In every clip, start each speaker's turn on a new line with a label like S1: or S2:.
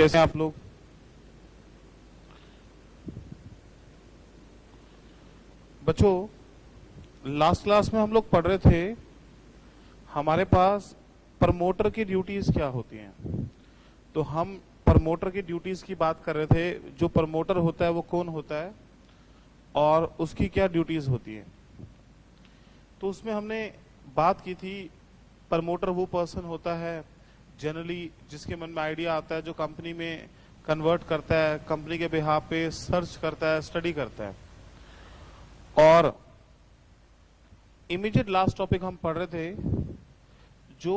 S1: कैसे हैं आप लोग? बच्चों, लास्ट क्लास में हम लोग पढ़ रहे थे हमारे पास प्रमोटर की ड्यूटीज क्या होती हैं। तो हम प्रमोटर की ड्यूटीज की बात कर रहे थे। जो प्रमोटर होता है वो कौन होता है और उसकी क्या ड्यूटीज होती है। तो उसमें हमने बात की थी प्रमोटर वो पर्सन होता है जनरली जिसके मन में आइडिया आता है, जो कंपनी में कन्वर्ट करता है, कंपनी के बिहाफ पे सर्च करता है, स्टडी करता है। और इमीडिएट लास्ट टॉपिक हम पढ़ रहे थे जो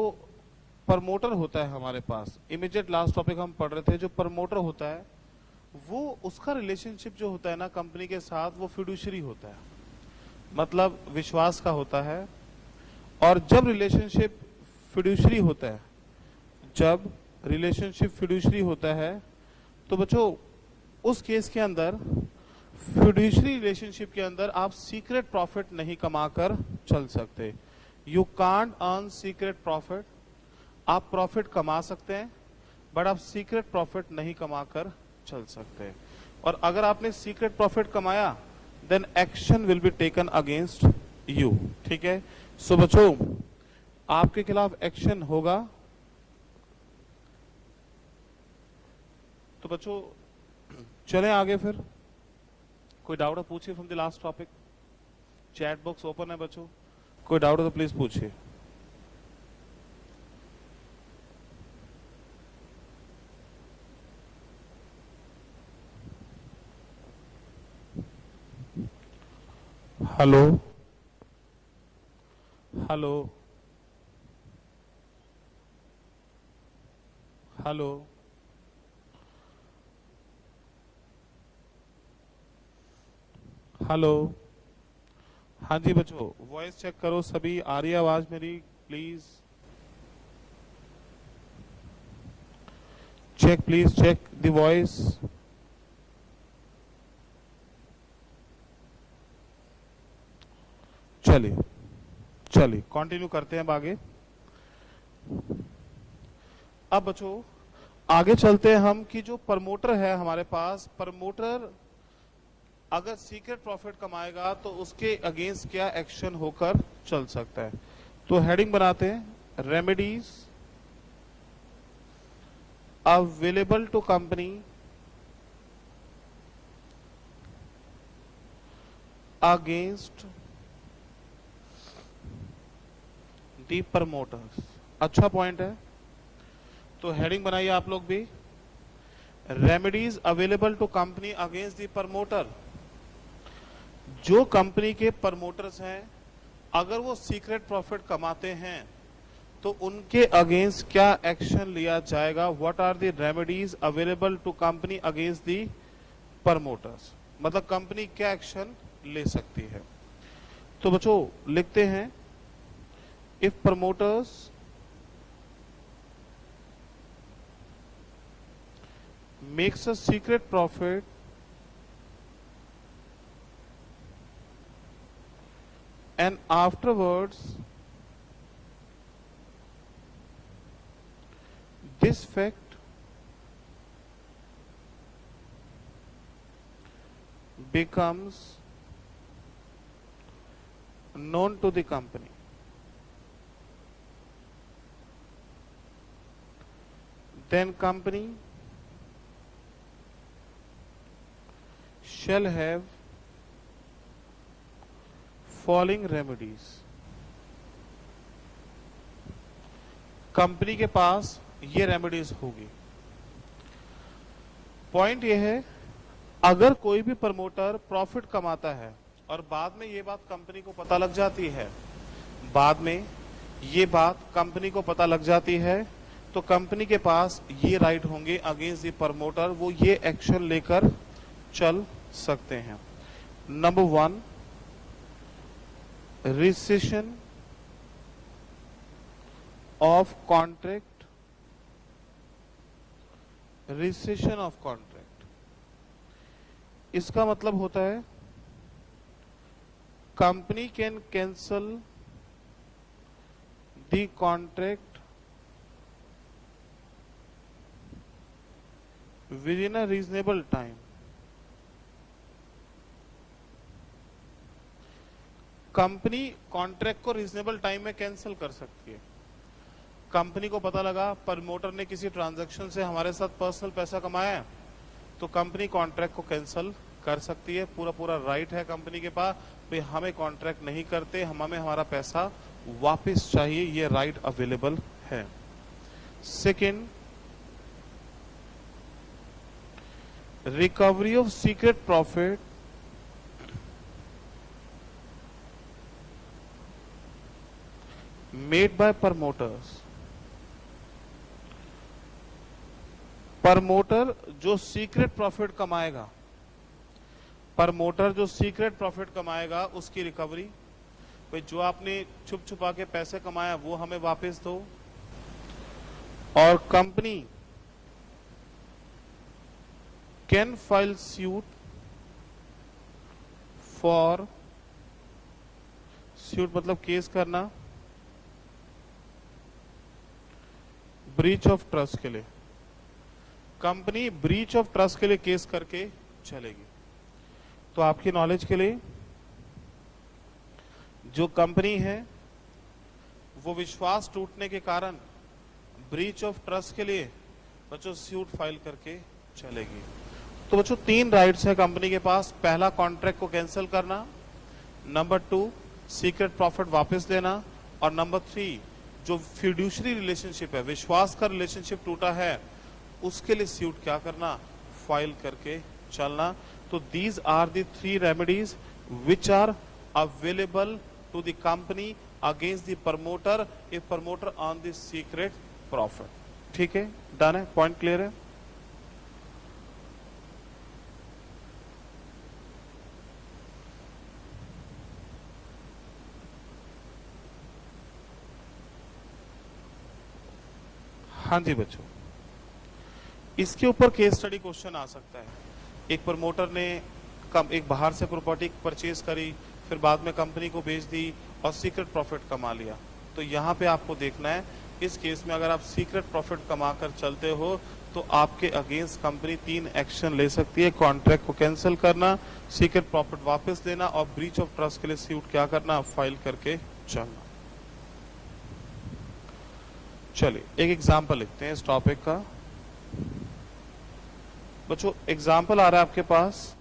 S1: प्रमोटर होता है हमारे पास। इमीडिएट लास्ट टॉपिक हम पढ़ रहे थे जो प्रमोटर होता है वो उसका रिलेशनशिप जो होता है ना कंपनी के साथ, वो फिड्यूशरी होता है, मतलब विश्वास का होता है। और जब रिलेशनशिप फिड्यूशरी होता है, जब रिलेशनशिप फिड्यूशरी होता है तो बच्चों उस केस के अंदर, फिड्यूशरी रिलेशनशिप के अंदर आप सीक्रेट प्रॉफिट नहीं कमाकर चल सकते। You can't earn secret profit. आप प्रॉफिट कमा सकते हैं बट आप सीक्रेट प्रॉफिट नहीं कमाकर चल सकते। और अगर आपने सीक्रेट प्रॉफिट कमाया then action will be taken against you. ठीक है, सो बच्चों आपके खिलाफ एक्शन होगा। तो बच्चों चलें आगे फिर। कोई डाउट है पूछिए from the last topic. Chat box open है बच्चों, कोई डाउट है तो प्लीज पूछिए। Hello hello hello hello. हाँ जी बच्चों, वॉइस चेक करो सभी, आ रही है आवाज मेरी? Please check, please check the voice. चलिए चलिए कंटिन्यू करते हैं अब आगे। अब बच्चों आगे चलते हैं हम कि जो प्रमोटर है हमारे पास, प्रमोटर अगर सीक्रेट प्रॉफिट कमाएगा तो उसके अगेंस्ट क्या एक्शन होकर चल सकता है। तो हेडिंग बनाते हैं, remedies available to company against the promoters. अच्छा पॉइंट है, तो हेडिंग बनाइए आप लोग भी, remedies available to company against the promoter. जो कंपनी के प्रमोटर्स हैं अगर वो सीक्रेट प्रॉफिट कमाते हैं तो उनके अगेंस्ट क्या एक्शन लिया जाएगा। What are the remedies available to company against the promoters, मतलब कंपनी क्या एक्शन ले सकती है। तो बच्चों लिखते हैं, if promoters makes a secret profit and afterwards this fact becomes known to the company, then company shall have following remedies. Company के पास ये रेमेडीज होगी। पॉइंट ये है, अगर कोई भी प्रमोटर प्रॉफिट कमाता है और बाद में ये बात कंपनी को पता लग जाती है, बाद में ये बात कंपनी को पता लग जाती है, तो कंपनी के पास ये राइट होंगे अगेंस्ट द प्रमोटर, वो ये एक्शन लेकर चल सकते हैं। Number 1, rescission of contract, rescission of contract। इसका मतलब होता है company can cancel the contract with in a reasonable time. Company contract को रीजनेबल टाइम में कैंसिल कर सकती है। कंपनी को पता लगा प्रमोटर ने किसी ट्रांजैक्शन से हमारे साथ पर्सनल पैसा कमाया है, तो कंपनी कॉन्ट्रैक्ट को कैंसिल कर सकती है। पूरा पूरा राइट है कंपनी के पास, भाई हमें कॉन्ट्रैक्ट नहीं करते, हमें हमारा पैसा वापस चाहिए, ये राइट अवेलेबल है। Second, recovery of secret profit made by promoters. Promoter जो सीक्रेट प्रॉफिट कमाएगा, प्रमोटर जो सीक्रेट प्रॉफिट कमाएगा उसकी रिकवरी, भाई जो आपने छुप छुपा के पैसे कमाया वो हमें वापस दो। और company can file suit for, suit मतलब केस करना, ब्रीच ऑफ ट्रस्ट के लिए। कंपनी ब्रीच ऑफ ट्रस्ट के लिए केस करके चलेगी। तो आपकी नॉलेज के लिए, जो कंपनी है वो विश्वास टूटने के कारण ब्रीच ऑफ ट्रस्ट के लिए बच्चों सूट फाइल करके चलेगी। तो बच्चों 3 राइट्स है कंपनी के पास। पहला, कॉन्ट्रैक्ट को कैंसिल करना। नंबर 2, सीक्रेट प्रॉफिट वापस देना। और नंबर 3, जो फिड्यूशरी रिलेशनशिप है, विश्वास का रिलेशनशिप टूटा है, उसके लिए सूट क्या करना, फाइल करके चलना। तो these are the 3 remedies which are available to the company against the promoter if promoter on the secret profit. ठीक है, डन है, पॉइंट क्लियर है। हाँ जी बच्चों, इसके ऊपर केस स्टडी क्वेश्चन आ सकता है। एक प्रमोटर ने एक बाहर से प्रॉपर्टी परचेज करी, फिर बाद में कंपनी को बेच दी और सीक्रेट प्रॉफिट कमा लिया। तो यहाँ पे आपको देखना है, इस केस में अगर आप सीक्रेट प्रॉफिट कमा कर चलते हो तो आपके अगेंस्ट कंपनी 3 एक्शन ले सकती है। कॉन्ट्रैक्ट को कैंसिल करना, सीक्रेट प्रॉफिट वापस देना और ब्रीच ऑफ ट्रस्ट के लिए सूट क्या करना, फाइल करके चलना। चलिए एक एग्जाम्पल लिखते हैं इस टॉपिक का। बच्चों एग्जाम्पल आ रहा है आपके पास,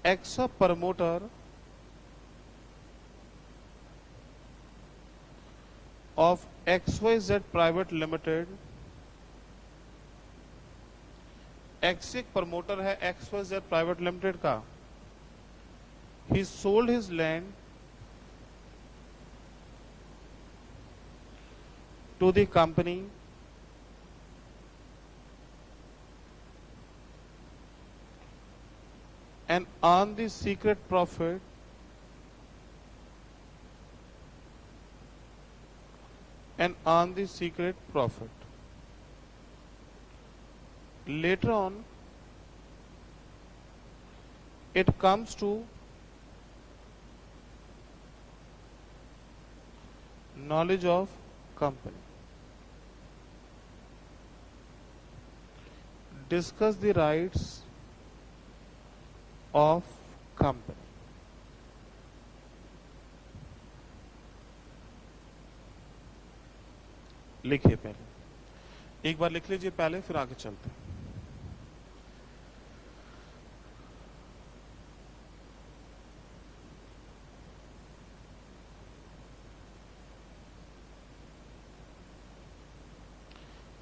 S1: X a promoter of XYZ private limited. X एक प्रमोटर है XYZ प्राइवेट लिमिटेड का। He sold his land to the company and earn the secret profit later on it comes to knowledge of company. Discuss the rights of company. लिखिए पहले, एक बार लिख लीजिए पहले, फिर आगे चलते हैं।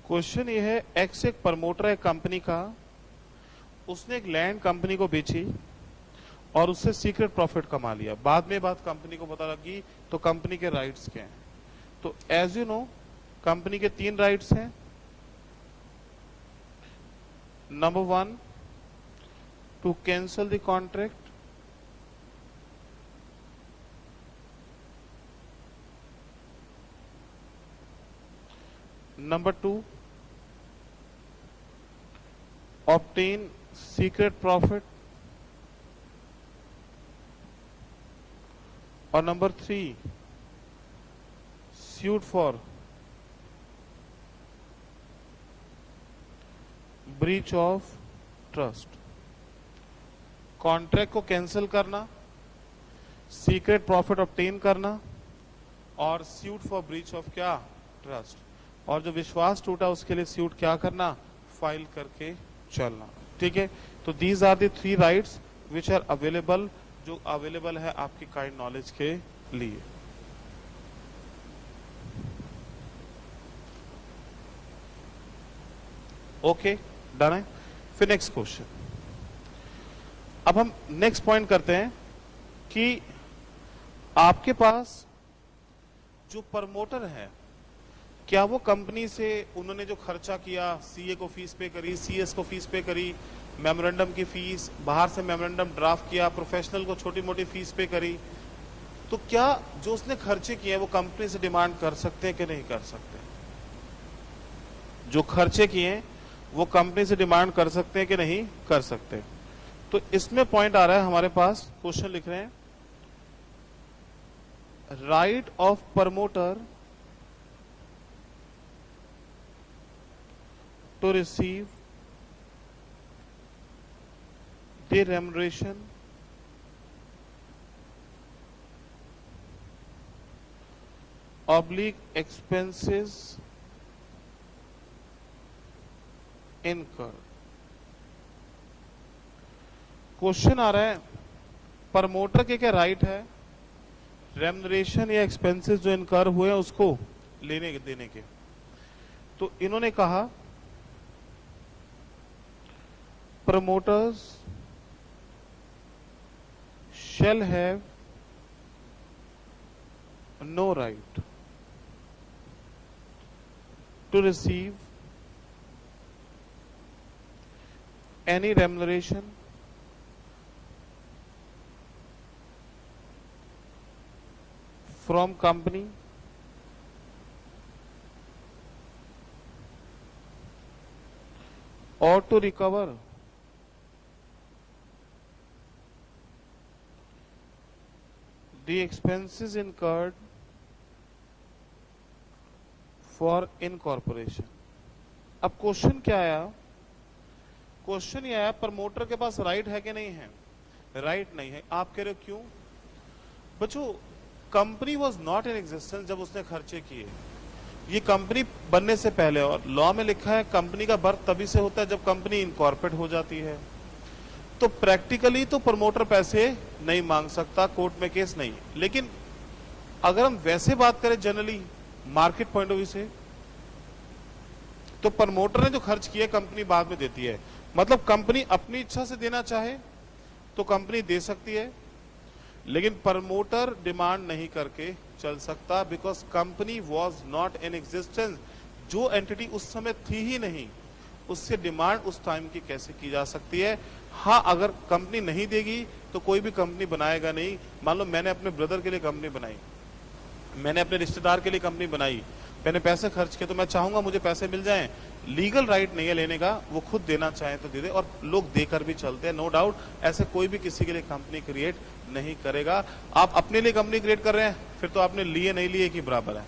S1: क्वेश्चन ये है, एक्स एक प्रमोटर है कंपनी का, उसने एक लैंड कंपनी को बेची और उससे सीक्रेट प्रॉफिट कमा लिया। बाद में बात कंपनी को पता लगी तो कंपनी के राइट्स क्या हैं। तो एज यू नो कंपनी के 3 राइट्स हैं। Number 1, to cancel the contract. Number 2, obtain secret profit। और number 3, suit for breach of trust, contract को कैंसिल करना, सीक्रेट प्रॉफिट ऑब्टेन करना, और सूट फॉर ब्रीच ऑफ क्या, ट्रस्ट, और जो विश्वास टूटा उसके लिए सूट क्या करना, फाइल करके चलना। ठीक है, तो these are the 3 rights which are available, जो अवेलेबल है आपकी काइंड नॉलेज के लिए। ओके, डन है। फिर नेक्स्ट क्वेश्चन, अब हम नेक्स्ट पॉइंट करते हैं कि आपके पास जो प्रमोटर है, क्या वो कंपनी से उन्होंने जो खर्चा किया, सीए को फीस पे करी, सीएस को फीस पे करी, मेमोरेंडम की फीस, बाहर से मेमोरेंडम ड्राफ्ट किया, प्रोफेशनल को छोटी मोटी फीस पे करी, तो क्या जो उसने खर्चे किए वो कंपनी से डिमांड कर सकते हैं कि नहीं कर सकते? जो खर्चे किए वो कंपनी से डिमांड कर सकते हैं कि नहीं कर सकते? तो इसमें पॉइंट आ रहा है हमारे पास, क्वेश्चन लिख रहे हैं, right of promoter to receive the remuneration oblique expenses incurred. Question आ रहा है प्रमोटर के क्या राइट है रेम्युनरेशन या एक्सपेंसेस जो इनकर हुए हैं उसको लेने देने के। तो इन्होंने कहा promoters shall have no right to receive any remuneration from company or to recover the expenses incurred for incorporation। अब क्वेश्चन क्या आया? क्वेश्चन ये आया प्रमोटर के पास राइट है कि नहीं है? राइट नहीं है। आप कह रहे हो क्यों? बच्चों, company was not in existence जब उसने खर्चे किए। ये कंपनी बनने से पहले, और लॉ में लिखा है कंपनी का बर्थ तभी से होता है जब कंपनी इनकॉर्पोरेट हो जाती है। तो प्रैक्टिकली तो प्रमोटर पैसे नहीं मांग सकता, कोर्ट में केस नहीं। लेकिन अगर हम वैसे बात करें generally market point of view से, तो प्रमोटर ने जो खर्च किया कंपनी बाद में देती है। मतलब कंपनी अपनी इच्छा से देना चाहे तो कंपनी दे सकती है, लेकिन प्रमोटर डिमांड नहीं करके चल सकता, because company was not in existence. जो एंटिटी उस समय थी ही नहीं, उससे डिमांड उस टाइम की कैसे की जा सकती है? हाँ, अगर कंपनी नहीं देगी तो कोई भी कंपनी बनाएगा नहीं। मान लो मैंने अपने ब्रदर के लिए कंपनी बनाई, मैंने अपने रिश्तेदार के लिए कंपनी बनाई, मैंने पैसे खर्च किए, तो मैं चाहूंगा मुझे पैसे मिल जाएं। लीगल राइट नहीं है लेने का, वो खुद देना चाहे तो दे दे, और लोग देकर भी चलते हैं, नो डाउट। ऐसे कोई भी किसी के लिए कंपनी क्रिएट नहीं करेगा। आप अपने लिए कंपनी क्रिएट कर रहे हैं, फिर तो आपने लिए नहीं लिए कि बराबर है,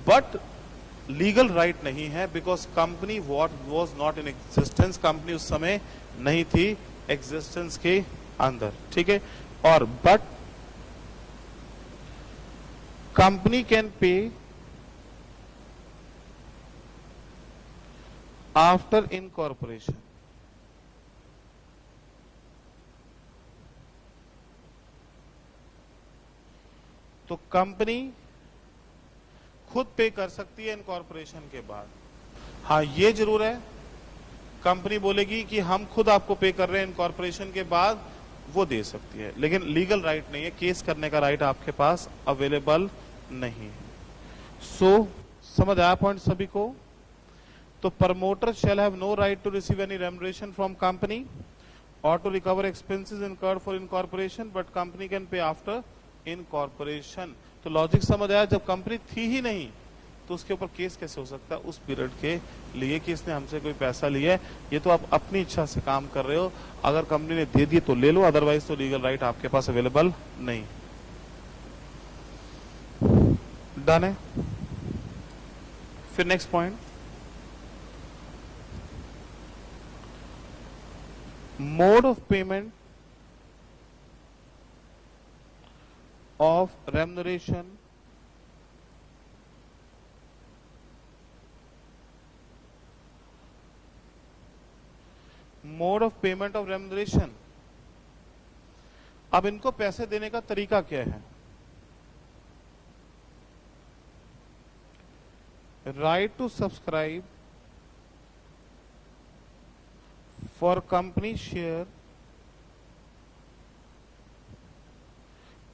S1: बट लीगल राइट नहीं है, because company was not in existence. Company उस समय नहीं थी एग्जिस्टेंस के अंदर, ठीक है। और but company can pay after incorporation. तो कंपनी खुद पे कर सकती है इनकॉर्पोरेशन के बाद। हाँ, ये जरूर है, कंपनी बोलेगी कि हम खुद आपको पे कर रहे हैं इनकॉर्पोरेशन के बाद, वो दे सकती है, लेकिन लीगल राइट नहीं है, केस करने का राइट आपके पास अवेलेबल नहीं है। सो समझ आया पॉइंट सभी को? तो promoter shall have no right to receive any remuneration from company और to recover expenses incurred for incorporation, but company can pay after incorporation. तो लॉजिक समझ आया? जब कंपनी थी ही नहीं तो उसके ऊपर केस कैसे हो सकता है उस पीरियड के लिए कि इसने हमसे कोई पैसा लिया है? ये तो आप अपनी इच्छा से काम कर रहे हो। अगर कंपनी ने दे दिए तो ले लो, अदरवाइज तो लीगल राइट आपके पास अवेलेबल नहीं। डन है। फिर next point, mode of payment of remuneration mode of payment of remuneration. अब इनको पैसे देने का तरीका क्या है? Right to subscribe for company share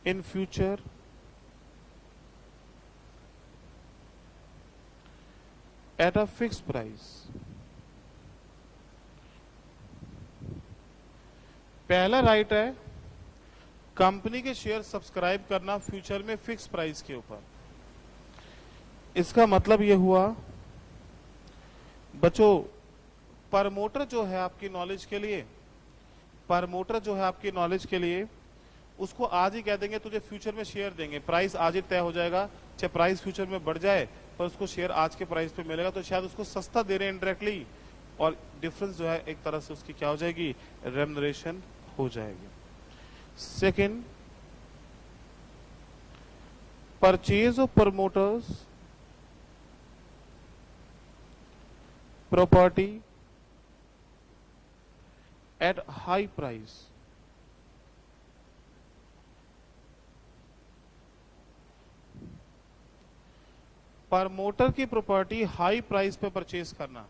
S1: in future at a fix price. पहला राइट है कंपनी के शेयर सब्सक्राइब करना फ्यूचर में फिक्स प्राइस के ऊपर। इसका मतलब यह हुआ बच्चों, प्रमोटर जो है आपकी नॉलेज के लिए, प्रमोटर जो है आपकी नॉलेज के लिए, उसको आज ही कह देंगे तुझे फ्यूचर में शेयर देंगे, प्राइस आज ही तय हो जाएगा, चाहे प्राइस फ्यूचर में बढ़ जाए पर उसको शेयर आज के प्राइस पे मिलेगा, तो शायद उसको सस्ता दे रहे हैं इनडायरेक्टली, और डिफरेंस जो है एक तरह से उसकी क्या हो जाएगी, रेम्युनरेशन हो जाएगी। Second, purchase of promoters property at high price. Promoter की प्रॉपर्टी हाई प्राइस पे परचेज करना,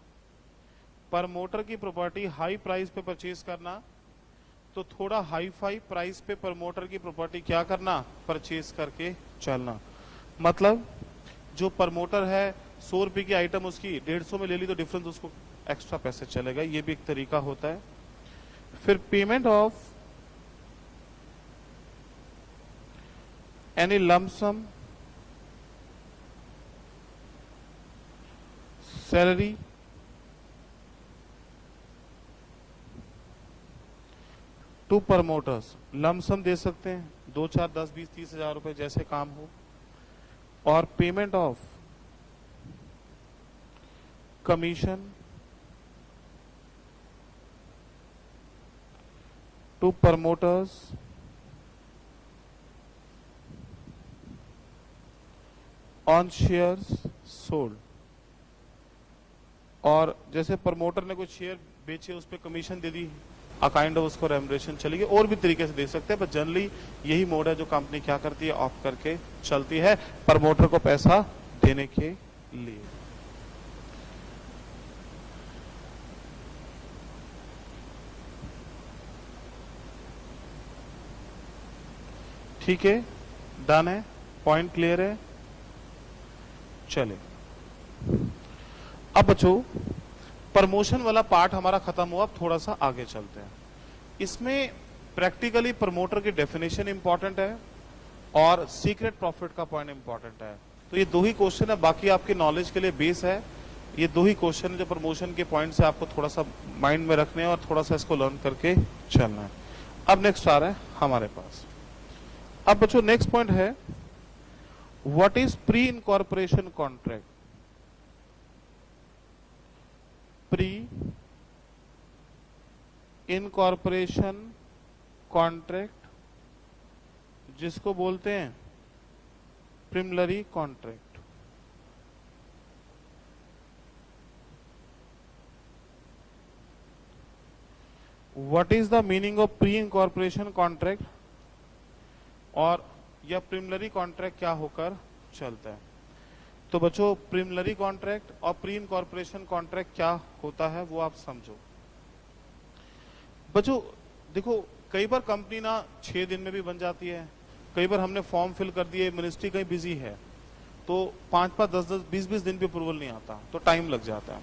S1: प्रमोटर की प्रॉपर्टी हाई प्राइस पे परचेज करना, तो थोड़ा हाई फाई प्राइस पे प्रमोटर की प्रॉपर्टी क्या करना, परचेज करके चलना। मतलब जो प्रमोटर है 100 रुपए की आइटम उसकी 150 में ले ली तो डिफरेंस उसको एक्स्ट्रा पैसे चलेगा, ये भी एक तरीका होता है। फिर payment of any lump sum salary to promoters, lump sum दे सकते हैं 2, 4, 10, 20, 30 हजार रुपए जैसे काम हो, और payment of commission to promoters on shares sold. और जैसे प्रमोटर ने कुछ शेयर बेचे उस पर कमीशन दे दी, काइंड ऑफ उसको रेम्युनरेशन चलेगी। और भी तरीके से दे सकते हैं, पर जनरली यही मोड है जो कंपनी क्या करती है, ऑफ करके चलती है प्रमोटर को पैसा देने के लिए। ठीक है, डन है, पॉइंट क्लियर है। चले अब बच्चों प्रमोशन वाला पार्ट हमारा खत्म हुआ, अब थोड़ा सा आगे चलते हैं। इसमें प्रैक्टिकली प्रमोटर की डेफिनेशन इंपॉर्टेंट है और सीक्रेट प्रॉफिट का पॉइंट इंपॉर्टेंट है। तो ये 2 ही क्वेश्चन है, बाकी आपकी नॉलेज के लिए बेस है। ये 2 ही क्वेश्चन है जो प्रमोशन के पॉइंट से आपको थोड़ा सा माइंड में रखने हैं और थोड़ा सा इसको लर्न करके चलना है। अब नेक्स्ट आ रहा है हमारे पास। अब बच्चों नेक्स्ट पॉइंट है, what is pre incorporation contract. Pre incorporation contract जिसको बोलते हैं preliminary contract. What is the meaning of pre incorporation contract, और यह प्रीलिमिनरी कॉन्ट्रैक्ट क्या होकर चलता है। तो बच्चों प्रीलिमिनरी कॉन्ट्रैक्ट और प्री इनकॉर्पोरेशन कॉन्ट्रैक्ट क्या होता है वो आप समझो। बच्चों देखो, कई बार कंपनी ना 6 दिन में भी बन जाती है, कई बार हमने फॉर्म फिल कर दिए, मिनिस्ट्री कहीं बिजी है तो 5-5, 10-10, 20-20 दिन भी अप्रूवल नहीं आता, तो टाइम लग जाता है।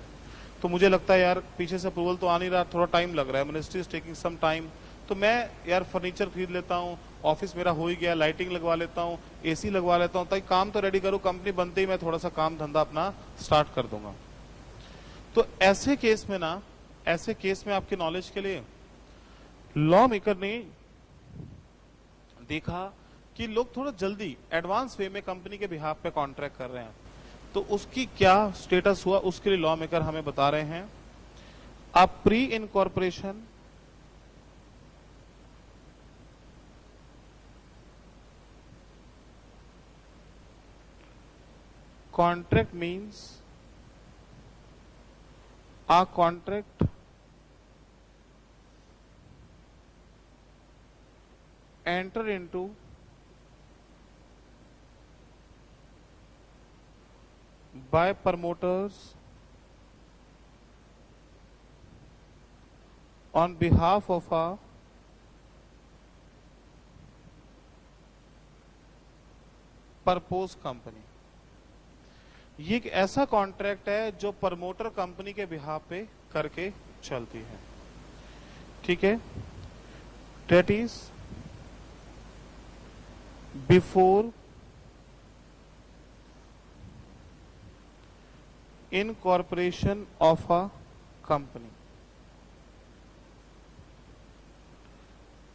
S1: तो मुझे लगता है यार पीछे से अप्रूवल तो आ नहीं रहा, थोड़ा टाइम लग रहा है, ministry is taking some time, तो मैं यार फर्नीचर खरीद लेता हूँ, ऑफिस मेरा हो ही गया, लाइटिंग लगवा लेता हूँ, एसी लगवा लेता हूँ, ताकि काम तो रेडी करूँ, कंपनी बनते ही मैं थोड़ा सा काम धंधा अपना स्टार्ट कर दूंगा। तो ऐसे केस में ना, ऐसे केस में आपकी नॉलेज के लिए लॉ मेकर ने देखा कि लोग थोड़ा जल्दी एडवांस वे में कंपनी के बिहाफ पे कॉन्ट्रैक्ट कर रहे हैं, तो उसकी क्या स्टेटस हुआ उसके लिए लॉ मेकर हमें बता रहे हैं। अ pre incorporation Contract means a contract enter into by promoters on behalf of a proposed company। ये एक ऐसा कॉन्ट्रैक्ट है जो प्रमोटर कंपनी के बिहाफ पे करके चलती है, ठीक है। Date is before incorporation of a company,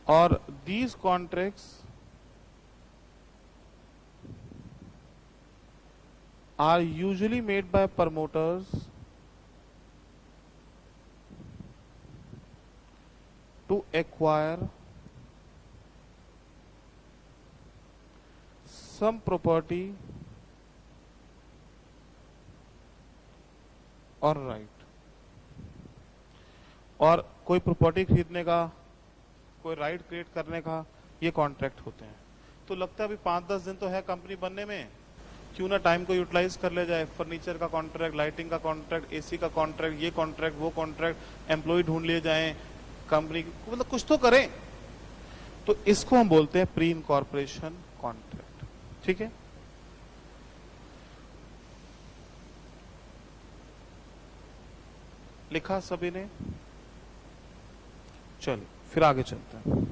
S1: और these contracts are usually made by promoters to acquire some property or right। और कोई प्रॉपर्टी खरीदने का, कोई राइट क्रिएट करने का ये कॉन्ट्रैक्ट होते हैं। तो लगता है अभी 5-10 दिन तो है कंपनी बनने में, क्यों ना टाइम को यूटिलाइज कर ले जाए। फर्नीचर का कॉन्ट्रैक्ट, लाइटिंग का कॉन्ट्रैक्ट, एसी का कॉन्ट्रैक्ट, ये कॉन्ट्रैक्ट, वो कॉन्ट्रैक्ट, एम्प्लॉय ढूंढ लिए जाएं, कंपनी मतलब कुछ तो करें। तो इसको हम बोलते हैं प्री इनकॉर्पोरेशन कॉन्ट्रैक्ट, ठीक है। लिखा सभी ने? चलिए फिर आगे चलते हैं।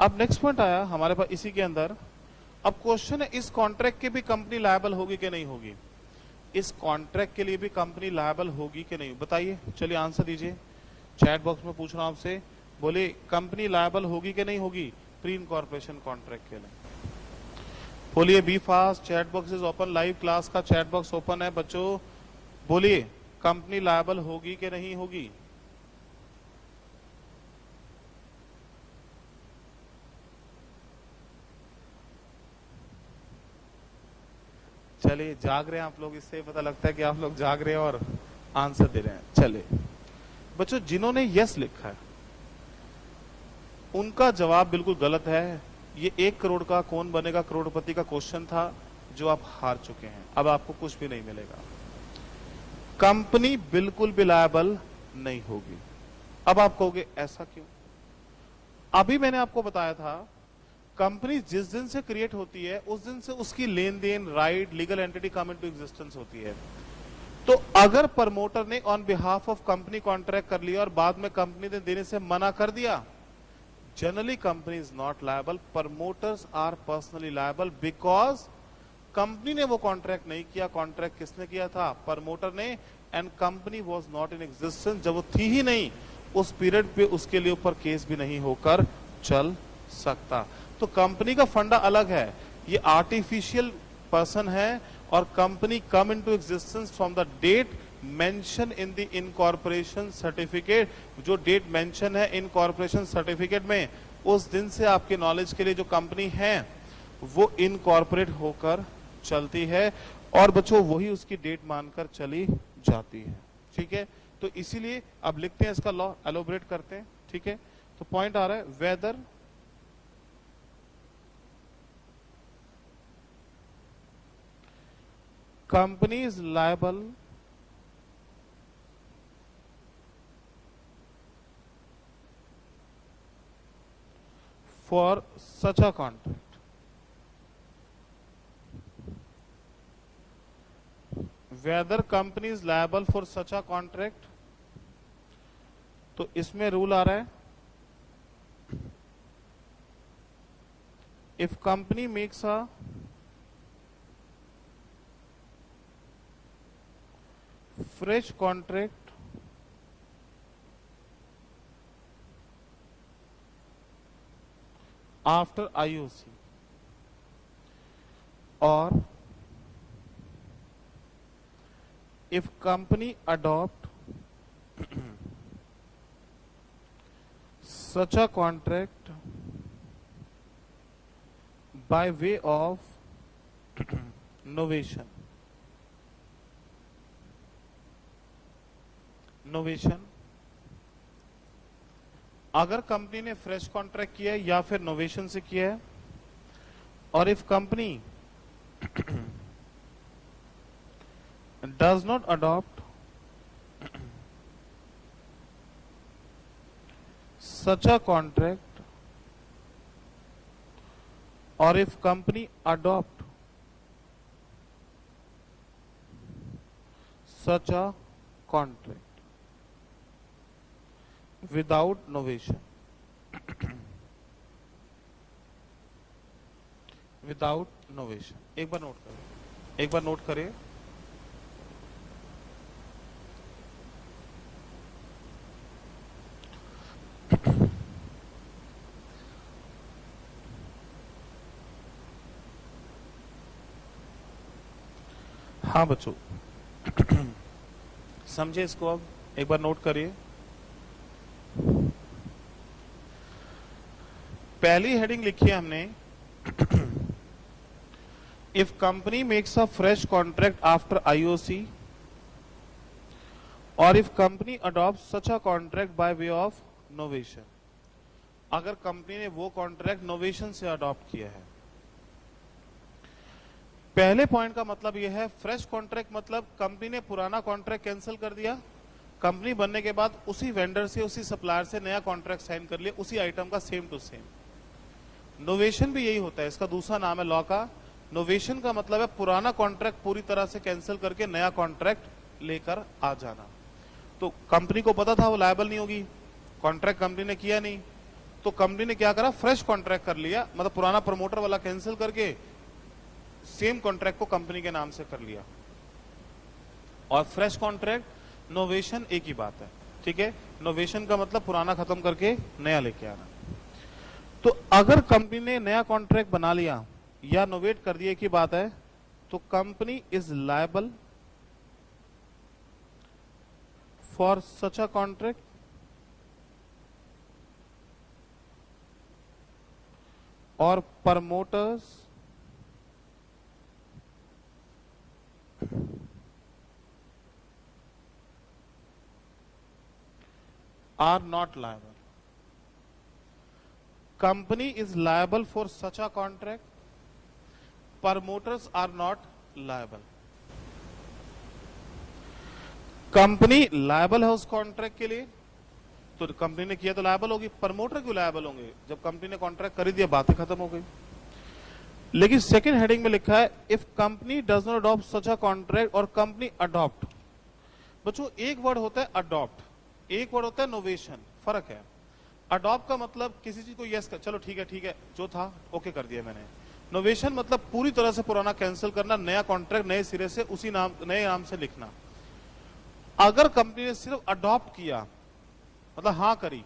S1: अब नेक्स्ट पॉइंट आया हमारे पास इसी के अंदर। अब क्वेश्चन है, इस कॉन्ट्रैक्ट के भी कंपनी लायबल होगी कि नहीं होगी? इस कॉन्ट्रैक्ट के लिए भी कंपनी लायबल होगी कि नहीं, बताइए। चलिए आंसर दीजिए, चैट बॉक्स में पूछ रहा हूं आपसे, बोले कंपनी लायबल होगी कि नहीं होगी प्री इनकॉर्पोरेशन कॉन्ट्रैक्ट के लिए? बोलिए be fast, chat box is open, live class का चैट बॉक्स ओपन है बच्चों। बोलिए कंपनी लायबल होगी कि नहीं होगी? चलिए जाग रहे हैं आप लोग, इससे पता लगता है कि आप लोग जाग रहे हैं और आंसर दे रहे हैं। चलिए बच्चों, जिन्होंने यस लिखा है उनका जवाब बिल्कुल गलत है। ये 1 करोड़ का कौन बनेगा करोड़पति का क्वेश्चन था जो आप हार चुके हैं। अब आपको कुछ भी नहीं मिलेगा, कंपनी बिल्कुल भी लायबल नहीं होगी। अब आप कहोगे ऐसा क्यों? अभी मैंने आपको बताया था कंपनी जिस दिन से क्रिएट होती है उस दिन से उसकी लेन देन, right, legal entity come into existence होती है। तो अगर प्रमोटर ने on behalf of company contract कर लिया और बाद में कंपनी ने देने से मना कर दिया, generally company is not liable, promoters are personally liable, because company ने वो कॉन्ट्रैक्ट नहीं किया। कॉन्ट्रैक्ट किसने किया था? प्रमोटर ने। And company was not in existence, जब वो थी ही नहीं उस पीरियड पे उसके लिए ऊपर केस भी नहीं होकर चल सकता। तो कंपनी का फंडा अलग है, ये आर्टिफिशियल पर्सन है, और company come into existence from the date mention in the incorporation certificate. जो डेट मेंशन है इनकॉर्पोरेशन सर्टिफिकेट में, उस दिन से आपके नॉलेज के लिए जो कंपनी है वो इनकॉर्पोरेट होकर चलती है, और बच्चों वही उसकी डेट मानकर चली जाती है, ठीक है। तो इसीलिए अब लिखते हैं इसका लॉ, एलोबरेट करते हैं, ठीक है। तो पॉइंट आ रहा है, weather company is liable for such a contract, whether company is liable for such a contract। तो इसमें रूल आ रहा है, if company makes a fresh contract after IOC, or if company adopt such a contract by way of novation, novation, अगर company ने fresh contract किया है या फिर नोवेशन से किया है, और if company does not adopt such a contract, or if company adopt such a contract without novation, without novation, एक बार नोट करें, एक बार नोट करें। हाँ बच्चों, समझे इसको, अब एक बार नोट करिए। पहली हेडिंग लिखी है हमने, if company makes a fresh contract after IOC, और if company adopt such a contract by way of novation, अगर कंपनी ने वो कॉन्ट्रैक्ट नोवेशन से अडॉप्ट किया है। पहले पॉइंट का मतलब यह है, फ्रेश कॉन्ट्रैक्ट मतलब कंपनी ने पुराना कॉन्ट्रैक्ट कैंसिल कर दिया, कंपनी बनने के बाद उसी वेंडर से, उसी सप्लायर से नया कॉन्ट्रैक्ट साइन कर लिया, उसी आइटम का सेम टू सेम। नोवेशन भी यही होता है, इसका दूसरा नाम है लॉ का। नोवेशन का मतलब है पुराना कॉन्ट्रैक्ट पूरी तरह से कैंसिल करके नया कॉन्ट्रैक्ट लेकर आ जाना। तो कंपनी को पता था वो लायबल नहीं होगी, कॉन्ट्रैक्ट कंपनी ने किया नहीं, तो कंपनी ने क्या करा, फ्रेश कॉन्ट्रैक्ट कर लिया, मतलब पुराना प्रमोटर वाला कैंसिल करके सेम कॉन्ट्रैक्ट को कंपनी के नाम से कर लिया। और फ्रेश कॉन्ट्रैक्ट, नोवेशन एक ही बात है, ठीक है। नोवेशन का मतलब पुराना खत्म करके नया लेके आना। तो अगर कंपनी ने नया कॉन्ट्रैक्ट बना लिया या नोवेट कर दिया, एक ही बात है, तो company is liable for such a contract और promoters are not liable. Company is liable for such a contract. Promoters are not liable. Company liable है उस कॉन्ट्रैक्ट के लिए, तो कंपनी ने किया तो लायबल होगी। प्रमोटर क्यों लायबल होंगे, जब कंपनी ने कॉन्ट्रैक्ट कर दिया, बातें खत्म हो गई। लेकिन सेकंड हेडिंग में लिखा है, if company does not adopt such a contract और कंपनी अडॉप्ट। बच्चों एक वर्ड होता है अडॉप्ट, एक वर्ड होता है नोवेशन, फर्क है। अडॉप्ट का मतलब किसी चीज को यस कर, चलो ठीक है जो था ओके कर दिया मैंने। नोवेशन मतलब पूरी तरह से पुराना कैंसिल करना, नया कॉन्ट्रैक्ट नए सिरे से उसी नाम, नए नाम से लिखना। अगर कंपनी ने सिर्फ अडॉप्ट किया, मतलब हाँ करी,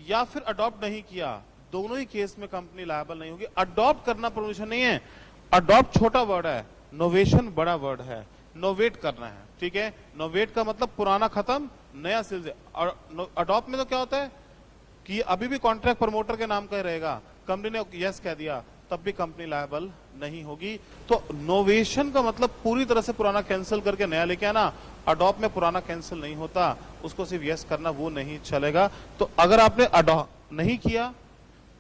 S1: या फिर अडॉप्ट नहीं किया, दोनों ही केस में कंपनी लायबल नहीं होगी। अडॉप्ट करना परमिशन नहीं है, अडॉप्ट छोटा वर्ड है, नोवेशन बड़ा वर्ड है। नोवेट करना है, ठीक है। नोवेट का मतलब पुराना खत्म, नया सिलसिले। अडॉप्ट में तो क्या होता है कि अभी भी कॉन्ट्रैक्ट प्रमोटर के नाम का रहेगा, कंपनी ने यस कह दिया, तब भी कंपनी लायबल नहीं होगी। तो नोवेशन का मतलब पूरी तरह से पुराना कैंसिल करके नया लेके आना। अडॉप्ट में पुराना कैंसिल नहीं होता, उसको सिर्फ यस करना, वो नहीं चलेगा। तो अगर आपने अडॉप्ट नहीं किया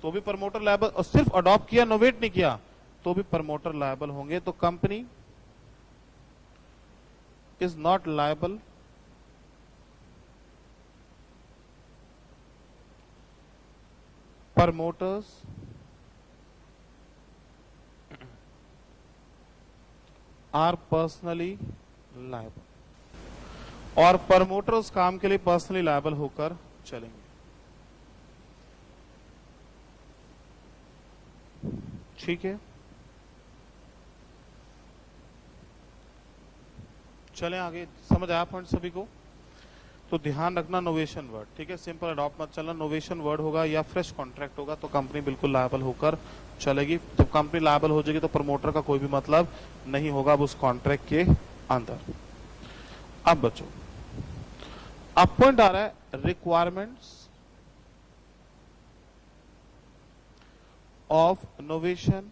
S1: तो भी प्रमोटर लायबल, और सिर्फ अडॉप्ट किया, नोवेट नहीं किया, तो भी प्रमोटर लायबल होंगे। तो company is not liable promoters are personally liable, और प्रमोटर उस काम के लिए पर्सनली लायबल होकर चलेंगे। ठीक है, चलें आगे। समझ आया पॉइंट सभी को? तो ध्यान रखना नोवेशन वर्ड, ठीक है। सिंपल अडॉप्ट मत चलना, नोवेशन वर्ड होगा या फ्रेश कॉन्ट्रैक्ट होगा तो कंपनी बिल्कुल लायबल होकर चलेगी। जब कंपनी लायबल हो जाएगी तो प्रमोटर का कोई भी मतलब नहीं होगा अब उस कॉन्ट्रैक्ट के अंदर। अब बच्चों, अब पॉइंट आ रहा है requirements of novation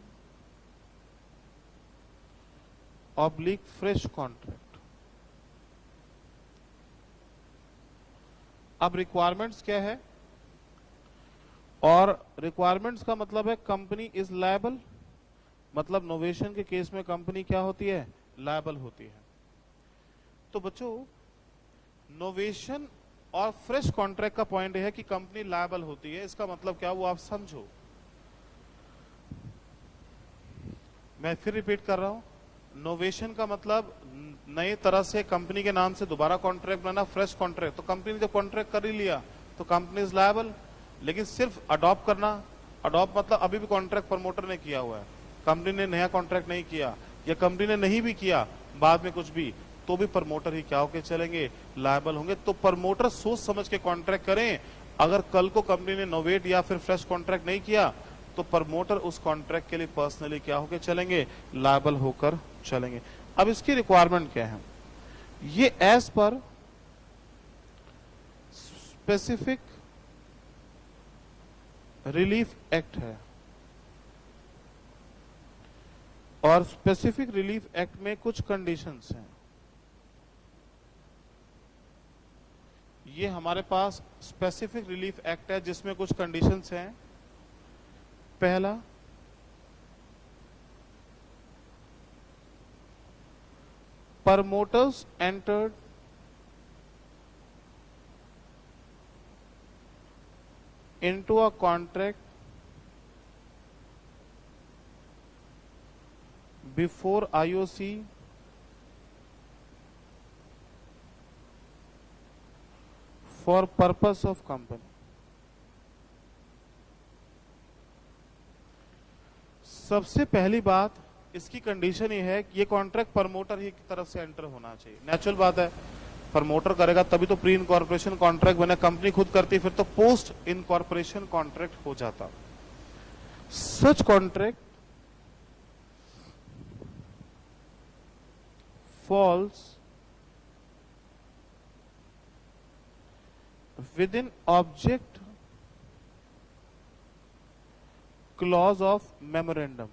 S1: oblique fresh contract. अब रिक्वायरमेंट्स क्या है, और रिक्वायरमेंट्स का मतलब है कंपनी इज लायबल, मतलब नोवेशन के केस में कंपनी क्या होती है, लायबल होती है। तो बच्चों नोवेशन और फ्रेश कॉन्ट्रैक्ट का पॉइंट है कि कंपनी लायबल होती है, इसका मतलब क्या वो आप समझो। मैं फिर रिपीट कर रहा हूं, नोवेशन का मतलब नई तरह से कंपनी के नाम से दोबारा कॉन्ट्रैक्ट बनाना, फ्रेश कॉन्ट्रैक्ट। तो कंपनी ने जब कॉन्ट्रैक्ट कर ही लिया तो कंपनी इज लायबल। लेकिन सिर्फ अडॉप्ट करना, अडॉप्ट मतलब अभी भी कॉन्ट्रैक्ट प्रमोटर ने किया हुआ है, कंपनी ने नया कॉन्ट्रैक्ट नहीं किया, या कंपनी ने नहीं भी किया बाद में कुछ भी, तो भी प्रमोटर ही क्या होके चलेंगे, लायबल होंगे। तो प्रमोटर सोच समझ के कॉन्ट्रैक्ट करें। अगर कल को कंपनी ने नोवेट या फिर फ्रेश कॉन्ट्रैक्ट नहीं किया तो प्रमोटर उस कॉन्ट्रैक्ट के लिए पर्सनली क्या होके चलेंगे, लायबल होकर चलेंगे। अब इसकी रिक्वायरमेंट क्या है, ये as per specific relief act है, और स्पेसिफिक रिलीफ एक्ट में कुछ कंडीशंस हैं। ये हमारे पास स्पेसिफिक रिलीफ एक्ट है जिसमें कुछ कंडीशंस हैं। पहला, promoters entered into a contract before IOC for purpose of company। सबसे पहली बात इसकी कंडीशन ये है कि ये कॉन्ट्रैक्ट प्रमोटर ही की तरफ से एंटर होना चाहिए। नेचुरल बात है, प्रमोटर करेगा तभी तो प्री इनकॉर्पोरेशन कॉन्ट्रैक्ट बने, कंपनी खुद करती फिर तो पोस्ट इनकॉर्पोरेशन कॉन्ट्रैक्ट हो जाता। Such contract falls within object clause of memorandum.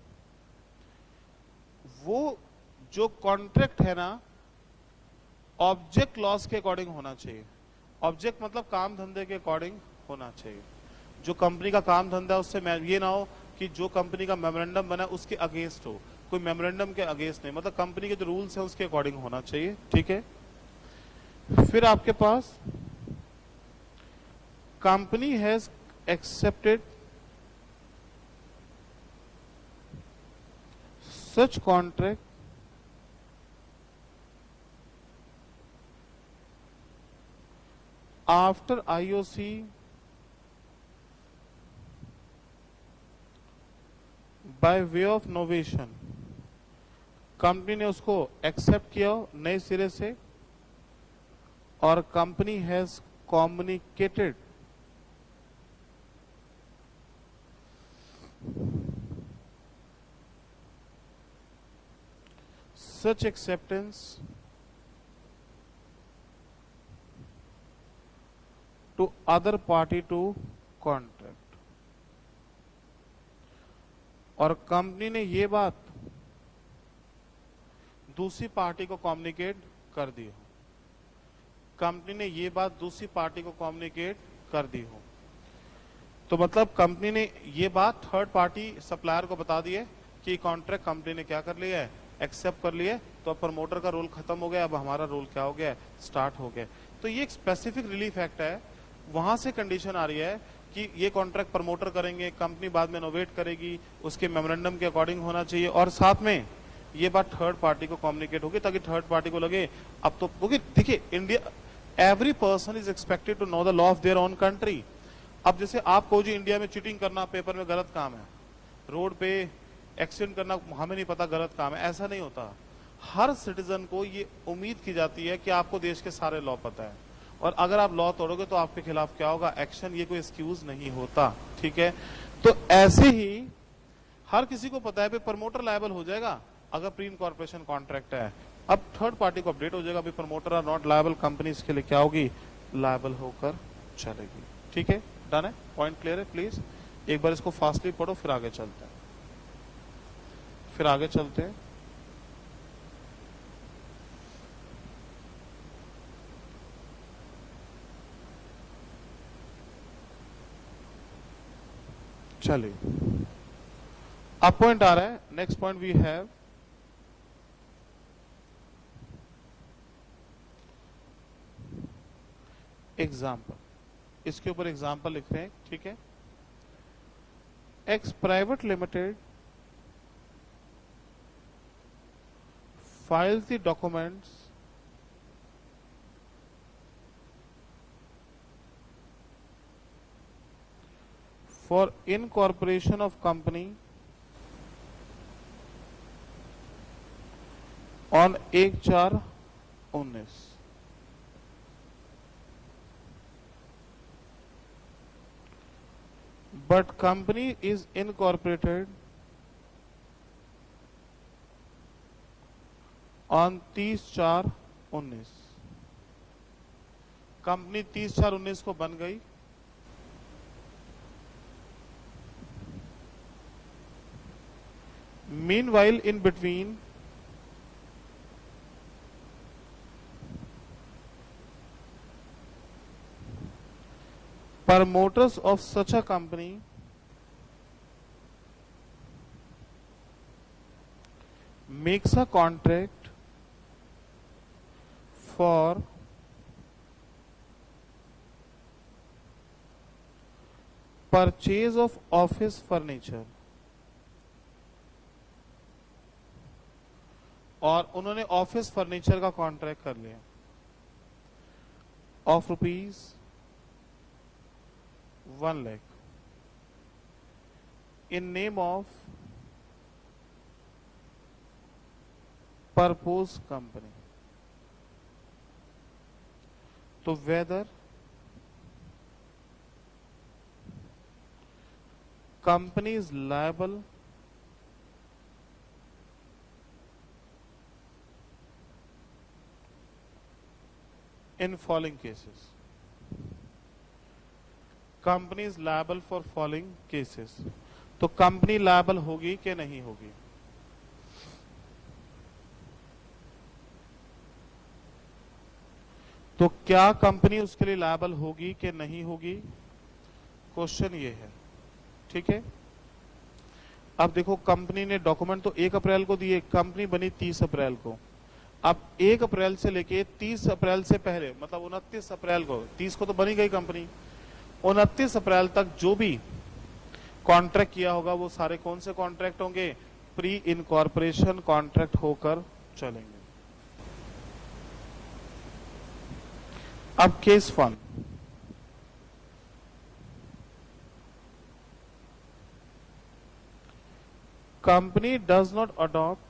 S1: वो जो कॉन्ट्रैक्ट है ना, ऑब्जेक्ट क्लॉज के अकॉर्डिंग होना चाहिए। ऑब्जेक्ट मतलब काम धंधे के अकॉर्डिंग होना चाहिए। जो कंपनी का काम धंधा है उससे ये ना हो कि जो कंपनी का मेमोरेंडम बना उसके अगेंस्ट हो, कोई मेमोरेंडम के अगेंस्ट नहीं, मतलब कंपनी के जो रूल्स है उसके अकॉर्डिंग होना चाहिए। ठीक है, फिर आपके पास company has accepted such contract after IOC by way of novation। Company ने उसको एक्सेप्ट किया नए सिरे से, और company has communicated such acceptance to other party to contract। और कंपनी ने ये बात दूसरी पार्टी को कम्युनिकेट कर दी हो, कंपनी ने ये बात दूसरी पार्टी को कम्युनिकेट कर दी हो, तो मतलब कंपनी ने ये बात थर्ड पार्टी सप्लायर को बता दी है कि कॉन्ट्रैक्ट कंपनी ने क्या कर लिया है, एक्सेप्ट कर लिए। तो अब प्रमोटर का रोल खत्म हो गया, अब हमारा रोल क्या हो गया, स्टार्ट हो गया। तो ये एक स्पेसिफिक रिलीफ एक्ट है, वहां से कंडीशन आ रही है कि ये कॉन्ट्रैक्ट प्रमोटर करेंगे, कंपनी बाद में नोवेट करेगी, उसके मेमोरेंडम के अकॉर्डिंग होना चाहिए, और साथ में ये बात थर्ड पार्टी को कम्युनिकेट होगी ताकि थर्ड पार्टी को लगे अब तो, क्योंकि देखिए India every person is expected to know the law of their own country. अब जैसे आप कहो जी इंडिया में चीटिंग करना पेपर में गलत काम है, रोड पे एक्सीडेंट करना हमें नहीं पता गलत काम है, ऐसा नहीं होता। हर सिटीजन को ये उम्मीद की जाती है कि आपको देश के सारे लॉ पता है, और अगर आप लॉ तोड़ोगे तो आपके खिलाफ क्या होगा, एक्शन। ये कोई एक्सक्यूज नहीं होता। ठीक है, तो ऐसे ही हर किसी को पता है कि प्रमोटर लायबल हो जाएगा अगर प्री इनकॉर्पोरेशन कॉन्ट्रैक्ट है। अब थर्ड पार्टी को अपडेट हो जाएगा अभी promoter are not liable, company इसके लिए क्या होगी, लायबल होकर चलेगी। ठीक है, डन है, पॉइंट क्लियर है। प्लीज एक बार इसको फास्टली पढ़ो फिर आगे चलते हैं, फिर आगे चलते हैं। चलिए अब पॉइंट आ रहा है, next point we have example. इसके ऊपर एग्जाम्पल लिख रहे हैं, ठीक है। X private limited files the documents for incorporation of company on 1/4/19, but company is incorporated on 30/4/19। Company 30/4/19 को बन गई, meanwhile in between promoters of such a company makes a contract for purchase of office furniture, और उन्होंने office furniture का contract कर लिया of ₹1 lakh in name of purpose company. तो whether company is liable in following cases, company is liable for following cases. तो company liable होगी कि नहीं होगी? तो क्या कंपनी उसके लिए लायबल होगी कि नहीं होगी, क्वेश्चन ये है, ठीक है। अब देखो कंपनी ने डॉक्यूमेंट तो 1 अप्रैल को दिए, कंपनी बनी 30 अप्रैल को। अब 1 अप्रैल से लेके 30 अप्रैल से पहले, मतलब 29 अप्रैल को, 30 को तो बनी गई कंपनी, 29 अप्रैल तक जो भी कॉन्ट्रैक्ट किया होगा वो सारे कौन से कॉन्ट्रैक्ट होंगे? प्री इनकॉर्पोरेशन कॉन्ट्रैक्ट होकर चलेंगे। अब case 1, company does not adopt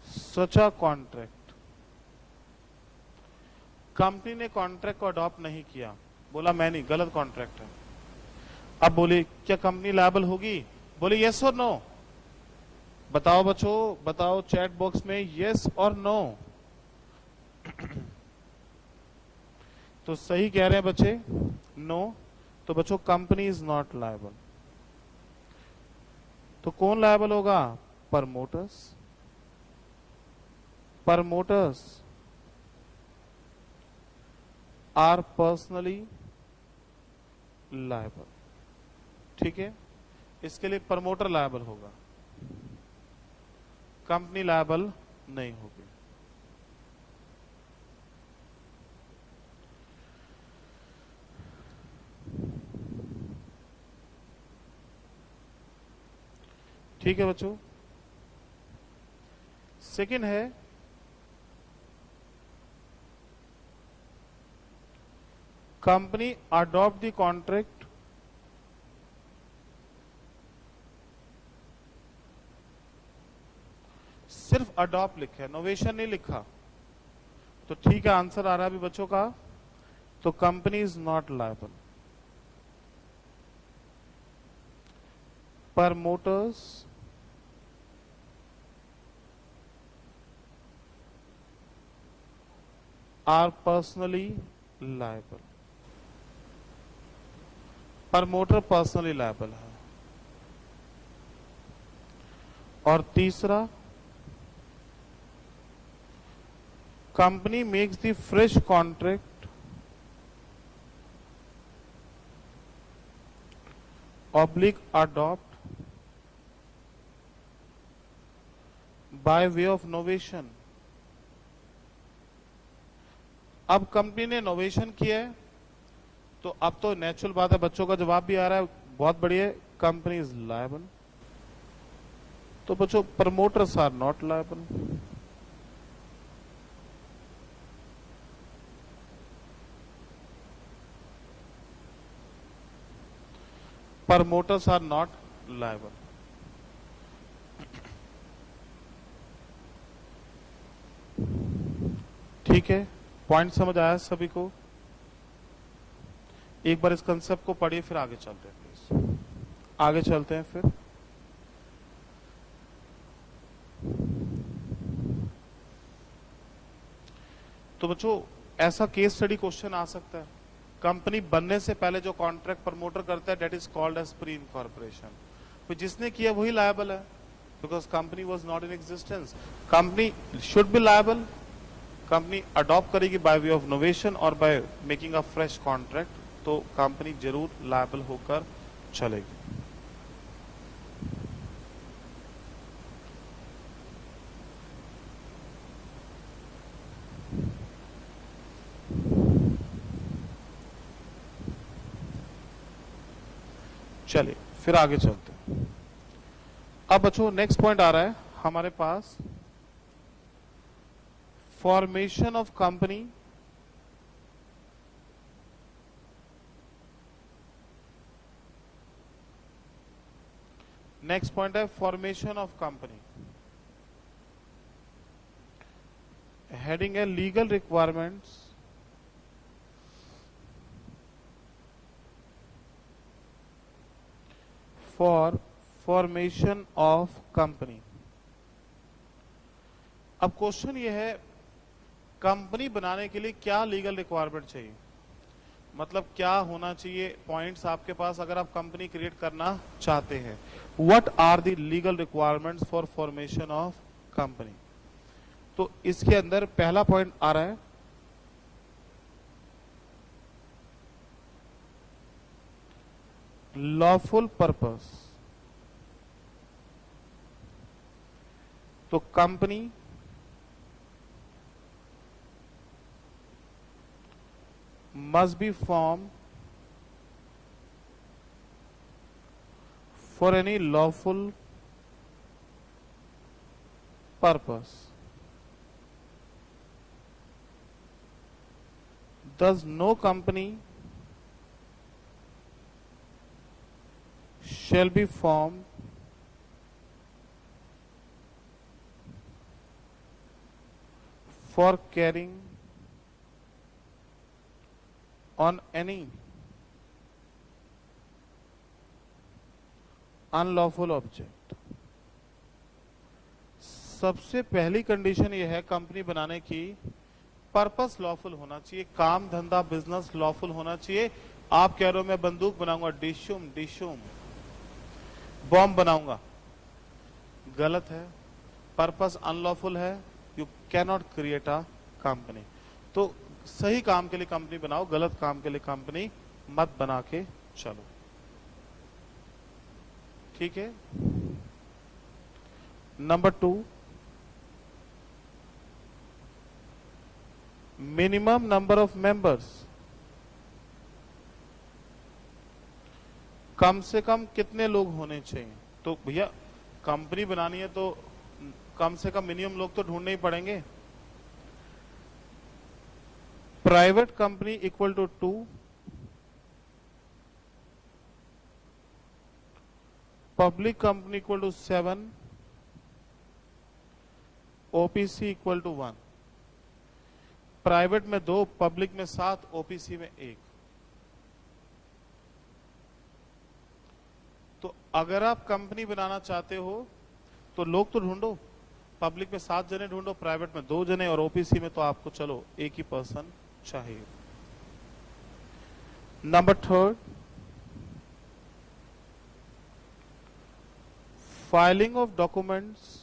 S1: such a contract. Company ने कॉन्ट्रैक्ट को अडॉप्ट नहीं किया, बोला मैं नहीं, गलत कॉन्ट्रैक्ट है। अब बोले क्या कंपनी लायबल होगी? बोले यस और नो। बताओ बच्चों, बताओ चैट बॉक्स में यस और नो। तो सही कह रहे हैं बच्चे, नो। तो बच्चों कंपनी इज नॉट लायबल। तो कौन लायबल होगा? Promoters. Promoters are personally liable, ठीक है। इसके लिए प्रमोटर लायबल होगा, कंपनी लायबल नहीं होगी। ठीक है बच्चों। सेकंड है कंपनी अडॉप्ट द कॉन्ट्रैक्ट सिर्फ अडॉप्ट लिखा है, नोवेशन नहीं लिखा, तो ठीक है, आंसर आ रहा है अभी बच्चों का। तो company is not liable. Promoters are personally liable. Promoter personally liable है। और तीसरा, company makes the fresh contract oblique adopt by way of novation. अब कंपनी ने नोवेशन किया है तो अब तो नेचुरल बात है, बच्चों का जवाब भी आ रहा है, बहुत बढ़िया, कंपनी इज लायबल। तो बच्चों promoters are not liable. Promoters are not liable. ठीक है, पॉइंट समझ आया सभी को? एक बार इस कंसेप्ट को पढ़िए फिर आगे चलते हैं, प्लीज आगे चलते हैं फिर। तो बच्चों ऐसा केस स्टडी क्वेश्चन आ सकता है, कंपनी बनने से पहले जो कॉन्ट्रैक्ट प्रमोटर करता है that is called as pre incorporation. तो जिसने किया वही लायबल है, because company was not in existence. Company should be liable. Company adopt करेगी बाय वे ऑफ नोवेशन और by making a fresh contract, तो कंपनी जरूर लायबल होकर चलेगी। चलिए फिर आगे चलते हैं। अब बच्चों नेक्स्ट पॉइंट आ रहा है हमारे पास, formation of company next point है फॉर्मेशन ऑफ कंपनी। हेडिंग है legal requirements for formation of company. अब क्वेश्चन ये है, कंपनी बनाने के लिए क्या लीगल रिक्वायरमेंट चाहिए, मतलब क्या होना चाहिए पॉइंट्स आपके पास अगर आप कंपनी क्रिएट करना चाहते हैं। What are the legal requirements for formation of company. तो इसके अंदर पहला पॉइंट आ रहा है लॉफुल पर्पस। तो company must be formed for any lawful purpose. Thus, no company shall be formed for carrying on any unlawful object. सबसे पहली कंडीशन यह है कंपनी बनाने की, पर्पस लॉफुल होना चाहिए, काम धंधा बिजनेस लॉफुल होना चाहिए। आप कह रहे हो मैं बंदूक बनाऊंगा, डिशुम डिशुम बॉम्ब बनाऊंगा, गलत है, पर्पस अनलॉफुल है, you can not create a company. तो सही काम के लिए कंपनी बनाओ, गलत काम के लिए कंपनी मत बना के चलो, ठीक है। Number 2, minimum number of members. कम से कम कितने लोग होने चाहिए। तो भैया कंपनी बनानी है तो कम से कम मिनिमम लोग तो ढूंढने ही पड़ेंगे। Private company equal to 2, public company equal to 7, OPC equal to 1। Private में 2, पब्लिक में 7, ओपीसी में 1। तो अगर आप कंपनी बनाना चाहते हो तो लोग तो ढूंढो, पब्लिक में 7 जने ढूंढो, प्राइवेट में 2 जने और ओपीसी में तो आपको चलो एक ही पर्सन चाहिए। Number 3, filing of documents.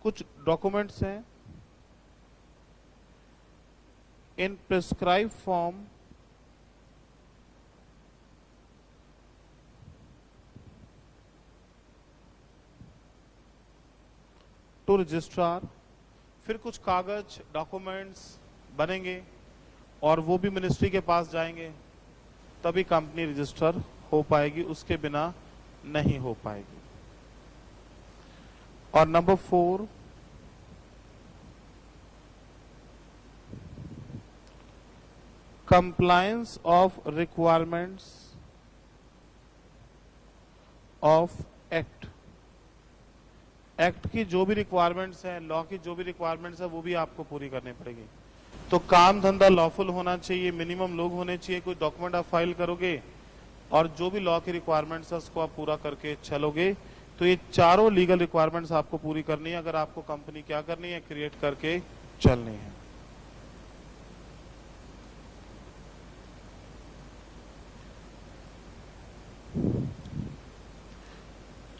S1: कुछ डॉक्यूमेंट्स हैं in prescribe form through registrar, फिर कुछ कागज डॉक्यूमेंट्स बनेंगे और वो भी मिनिस्ट्री के पास जाएंगे, तभी कंपनी रजिस्टर हो पाएगी, उसके बिना नहीं हो पाएगी। और number 4, compliance of requirements of act. Act की जो भी रिक्वायरमेंट्स हैं, लॉ की जो भी रिक्वायरमेंट्स है, वो भी आपको पूरी करनी पड़ेगी। तो काम धंधा लॉफुल होना चाहिए, मिनिमम लोग होने चाहिए, कोई डॉक्यूमेंट आप फाइल करोगे और जो भी लॉ की रिक्वायरमेंट्स है उसको आप पूरा करके चलोगे। तो ये चारों लीगल रिक्वायरमेंट्स आपको पूरी करनी है अगर आपको कंपनी क्या करनी है, क्रिएट करके चलनी है।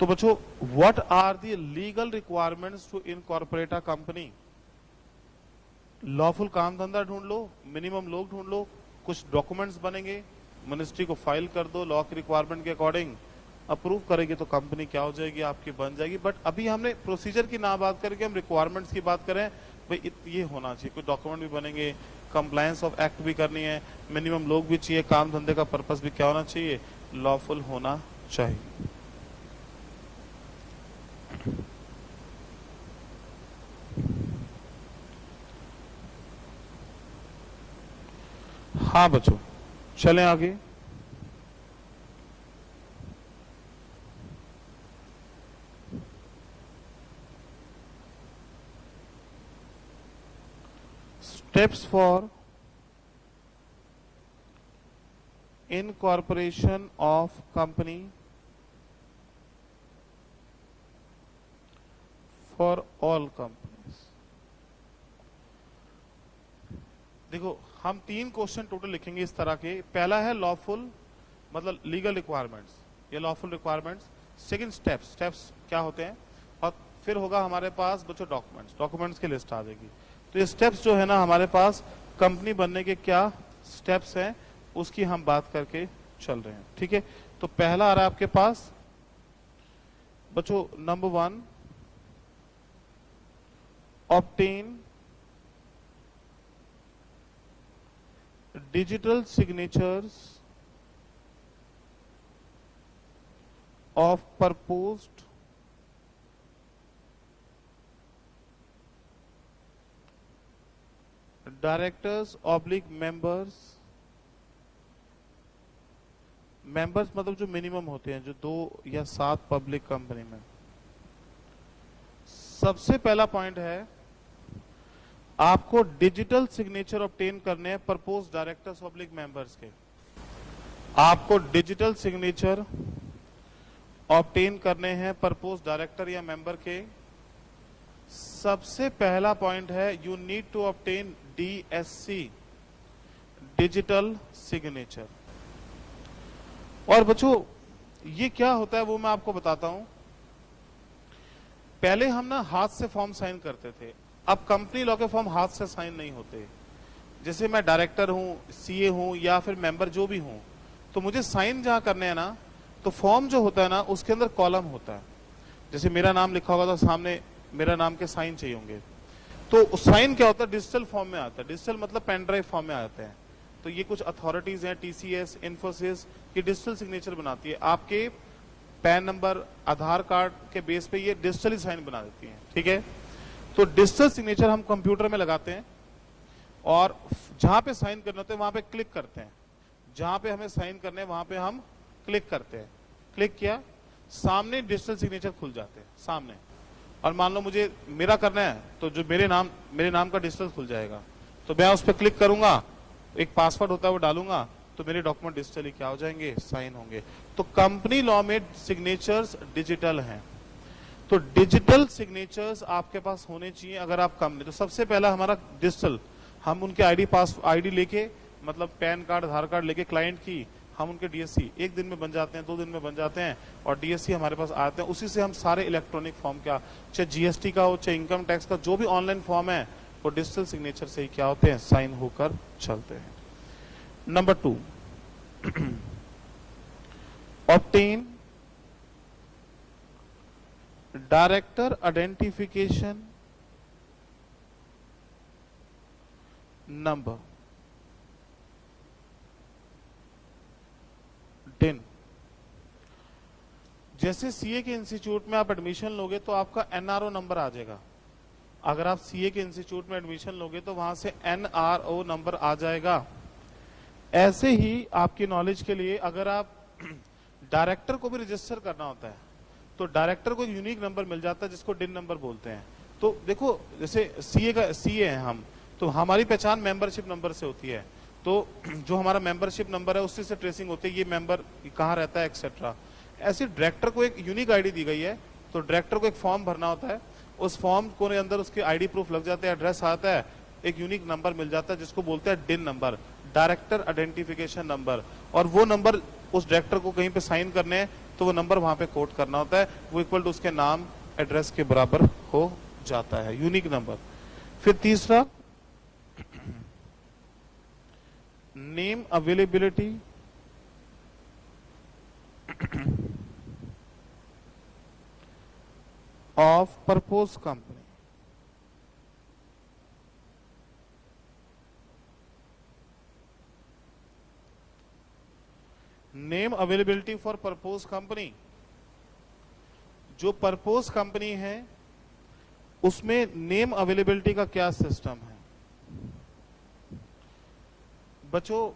S1: तो बच्चों, what are the legal requirements to incorporate a company? Lawful काम धंधा ढूंढ लो, मिनिमम लोग ढूंढ लो, कुछ डॉक्यूमेंट्स बनेंगे, मिनिस्ट्री को फाइल कर दो, लॉ की रिक्वायरमेंट के अकॉर्डिंग अप्रूव करेगी तो कंपनी क्या हो जाएगी, आपकी बन जाएगी। बट अभी हमने प्रोसीजर की ना बात करके हम रिक्वायरमेंट्स की बात करें, भाई ये होना चाहिए, कुछ डॉक्यूमेंट भी बनेंगे, कंप्लायंस ऑफ एक्ट भी करनी है, मिनिमम लोग भी चाहिए, काम धंधे का पर्पस भी क्या होना चाहिए, लॉफुल होना चाहिए। हाँ बच्चों, चलें आगे। Steps for incorporation of company for all companies. देखो, हम 3 क्वेश्चन टोटल लिखेंगे इस तरह के। पहला है लॉफुल, मतलब लीगल रिक्वायरमेंट्स, ये लॉफुल रिक्वायरमेंट्स। सेकंड स्टेप्स क्या होते हैं, और फिर होगा हमारे पास बच्चों डॉक्यूमेंट्स की लिस्ट आ जाएगी। तो ये स्टेप्स जो है ना, हमारे पास कंपनी बनने के क्या स्टेप्स हैं उसकी हम बात करके चल रहे हैं, ठीक है। तो पहला आ रहा है आपके पास बच्चों, number 1, obtain digital signatures of proposed directors oblique members मतलब जो मिनिमम होते हैं, जो 2 या 7 पब्लिक कंपनी में। सबसे पहला पॉइंट है, आपको डिजिटल सिग्नेचर ऑब्टेन करने हैं प्रपोज डायरेक्टर्स पब्लिक मेंबर्स के। आपको डिजिटल सिग्नेचर ऑब्टेन करने हैं प्रपोज डायरेक्टर या मेंबर के। सबसे पहला पॉइंट है, you need to obtain DSC, digital signature. और बच्चों, ये क्या होता है वो मैं आपको बताता हूं। पहले हम ना हाथ से फॉर्म साइन करते थे, अब कंपनी लॉ के फॉर्म हाथ से साइन नहीं होते। जैसे मैं डायरेक्टर हूं, CA हूं या फिर मेंबर जो भी हूं, तो मुझे साइन जहां करने हैं ना, तो फॉर्म जो होता है ना उसके अंदर कॉलम होता है। जैसे मेरा नाम लिखा होगा तो सामने मेरा नाम के साइन चाहिए होंगे। तो साइन क्या होता है, डिजिटल फॉर्म में आता है। डिजिटल मतलब पेन ड्राइव फॉर्म में आते हैं। तो ये कुछ अथॉरिटीज हैं, TCS, इन्फोसिस, की डिजिटल सिग्नेचर बनाती है। आपके पैन नंबर, आधार कार्ड के बेस पे ये डिजिटली साइन बना देती है, ठीक है। तो डिजिटल सिग्नेचर हम कंप्यूटर में लगाते हैं और जहां पे साइन करना होता है वहां पे क्लिक करते हैं। जहां पे हमें साइन करने हैं वहां पे हम क्लिक करते हैं। क्लिक किया, सामने डिजिटल सिग्नेचर खुल जाते हैं सामने। और मान लो मुझे मेरा करना है, तो जो मेरे नाम का डिजिटल खुल जाएगा। तो मैं उस पर क्लिक करूंगा, एक पासवर्ड होता है वो डालूंगा, तो मेरे डॉक्यूमेंट डिजिटली क्या हो जाएंगे, साइन होंगे। तो कंपनी लॉ में सिग्नेचर्स डिजिटल हैं। तो डिजिटल सिग्नेचर्स आपके पास होने चाहिए अगर आप कंपनी। तो सबसे पहला हमारा डिजिटल, हम उनके आईडी लेके, मतलब पैन कार्ड, आधार कार्ड लेके क्लाइंट की, हम उनके DSC 1 दिन में बन जाते हैं, 2 दिन में बन जाते हैं, और DSC हमारे पास आते हैं। उसी से हम सारे इलेक्ट्रॉनिक फॉर्म, क्या चाहे GST का हो, चाहे इनकम टैक्स का, जो भी ऑनलाइन फॉर्म है, वो डिजिटल सिग्नेचर से ही क्या होते हैं, साइन होकर चलते हैं। Number 2, obtain director identification number, डिन। जैसे सीए के इंस्टीट्यूट में आप एडमिशन लोगे तो आपका एनआरओ नंबर आ जाएगा। अगर आप सीए के इंस्टीट्यूट में एडमिशन लोगे तो वहां से एनआरओ नंबर आ जाएगा। ऐसे ही आपकी नॉलेज के लिए अगर आप डायरेक्टर को भी रजिस्टर करना होता है तो डायरेक्टर को एक यूनिक नंबर मिल जाता है जिसको डिन नंबर बोलते हैं। तो देखो जैसे सीए है हम, तो हमारी पहचान मेंबरशिप नंबर से होती है। तो जो हमारा मेंबरशिप नंबर है उससे से ट्रेसिंग होती है, ये मेंबर कहाँ रहता है एक्सेट्रा। ऐसे डायरेक्टर को एक यूनिक आईडी दी गई है, तो डायरेक्टर को एक फॉर्म भरना होता है, उस फॉर्म को अंदर उसके आईडी प्रूफ लग जाते हैं, एड्रेस आता है, एक यूनिक नंबर मिल जाता है जिसको बोलते हैं डिन नंबर, डायरेक्टर आइडेंटिफिकेशन नंबर। और वो नंबर उस डायरेक्टर को कहीं पे साइन करने हैं तो वो नंबर वहां पे कोट करना होता है, वो इक्वल टू उसके नाम एड्रेस के बराबर हो जाता है, यूनिक नंबर। फिर तीसरा name availability of purpose company. Name availability for proposed company, जो परपोज कंपनी है उसमें नेम अवेलेबिलिटी का क्या सिस्टम है बच्चों।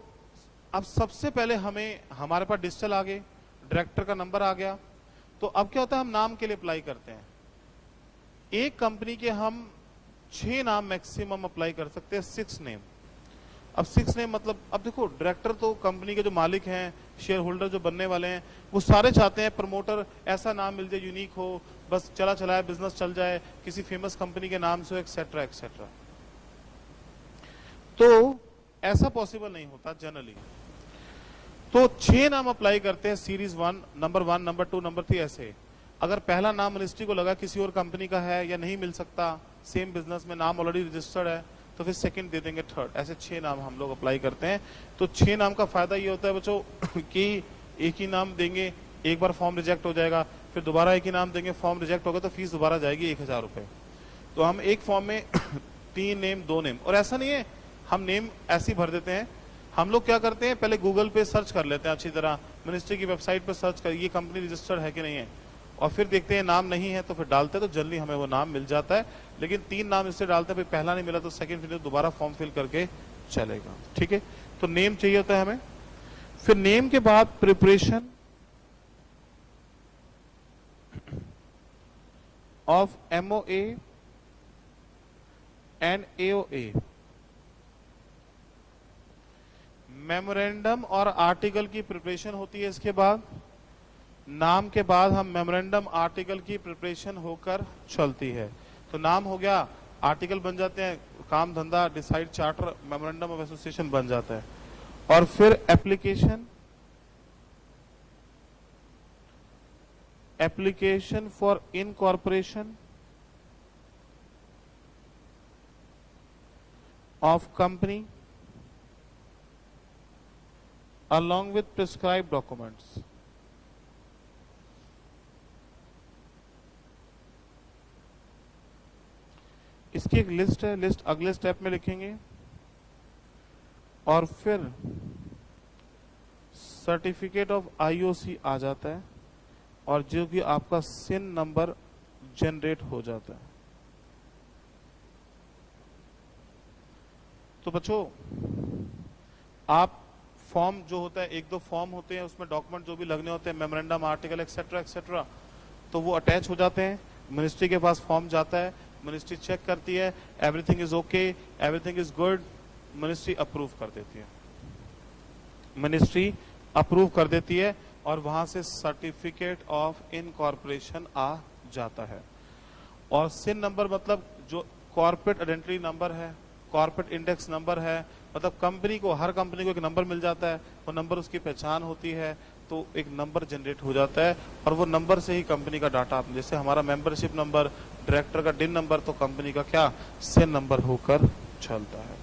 S1: अब सबसे पहले हमारे पास डिजिटल आ गए, डायरेक्टर का नंबर आ गया, तो अब क्या होता है, हम नाम के लिए अप्लाई करते हैं। एक कंपनी के हम 6 नाम मैक्सिमम अप्लाई कर सकते हैं, 6 नेम। अब 6 नेम मतलब, अब देखो डायरेक्टर तो कंपनी के जो मालिक हैं, शेयर होल्डर जो बनने वाले हैं, वो सारे चाहते हैं प्रमोटर ऐसा नाम मिल जाए यूनिक हो, बस चला चलाए बिजनेस चल जाए, किसी फेमस कंपनी के नाम से, एक्सेट्रा एक्सेट्रा। तो ऐसा पॉसिबल नहीं होता जनरली। तो 6 नाम अप्लाई करते हैं, सीरीज 1, नंबर 1, नंबर 2, नंबर 3 ऐसे। अगर पहला नाम मिनिस्ट्री को लगा किसी और कंपनी का है या नहीं मिल सकता, सेम बिजनेस में नाम ऑलरेडी रजिस्टर्ड है, तो फिर सेकंड दे देंगे, थर्ड, ऐसे 6 नाम हम लोग अप्लाई करते हैं। तो 6 नाम का फायदा ये होता है बच्चों कि एक ही नाम देंगे, एक बार फॉर्म रिजेक्ट हो जाएगा, फिर दोबारा एक ही नाम देंगे, फॉर्म रिजेक्ट होगा तो फीस दोबारा जाएगी 1000 रुपए। तो हम एक फॉर्म में 3 नेम 2 नेम, और ऐसा नहीं है हम नेम ऐसे ही भर देते हैं। हम लोग क्या करते हैं, पहले गूगल पे सर्च कर लेते हैं अच्छी तरह, मिनिस्ट्री की वेबसाइट पे सर्च कर ये कंपनी रजिस्टर्ड है कि नहीं है, और फिर देखते हैं नाम नहीं है तो फिर डालते हैं, तो जल्दी हमें वो नाम मिल जाता है। लेकिन 3 नाम इससे डालते हैं, पहला नहीं मिला तो सेकंड, फिर दोबारा फॉर्म फिल करके चलेगा। ठीक है, तो नेम चाहिए होता है हमें। फिर नेम के बाद preparation of MOA and AOA, memorandum और आर्टिकल की प्रिपरेशन होती है। इसके बाद नाम के बाद हम मेमोरेंडम आर्टिकल की प्रिपरेशन होकर चलती है। तो नाम हो गया, आर्टिकल बन जाते हैं, काम धंधा, decide, charter, memorandum of association बन जाता है। और फिर application for incorporation of company along with prescribed documents। इसकी एक लिस्ट है, लिस्ट अगले स्टेप में लिखेंगे। और फिर सर्टिफिकेट ऑफ IOC आ जाता है, और जो कि आपका सिन नंबर जनरेट हो जाता है। तो बच्चों आप फॉर्म जो होता है, 1-2 फॉर्म होते हैं, उसमें डॉक्यूमेंट जो भी लगने होते हैं, मेमोरेंडम, आर्टिकल, एक्सेट्रा एक्सेट्रा, तो वो अटैच हो जाते हैं। मिनिस्ट्री के पास फॉर्म जाता है, मिनिस्ट्री चेक करती है, everything is okay, everything is good, ministry approve कर देती है। मिनिस्ट्री अप्रूव कर देती है और वहां से सर्टिफिकेट ऑफ इनकॉर्पोरेशन आ जाता है। और सिन नंबर मतलब जो कॉर्पोरेट आइडेंटिटी नंबर है, कॉर्पोरेट इंडेक्स नंबर है, मतलब कंपनी को, हर कंपनी को एक नंबर मिल जाता है, वो नंबर उसकी पहचान होती है, तो एक नंबर जनरेट हो जाता है। और वो नंबर से ही कंपनी का डाटा, जैसे हमारा मेंबरशिप नंबर, डायरेक्टर का डिन नंबर, तो कंपनी का क्या सिन नंबर होकर चलता है।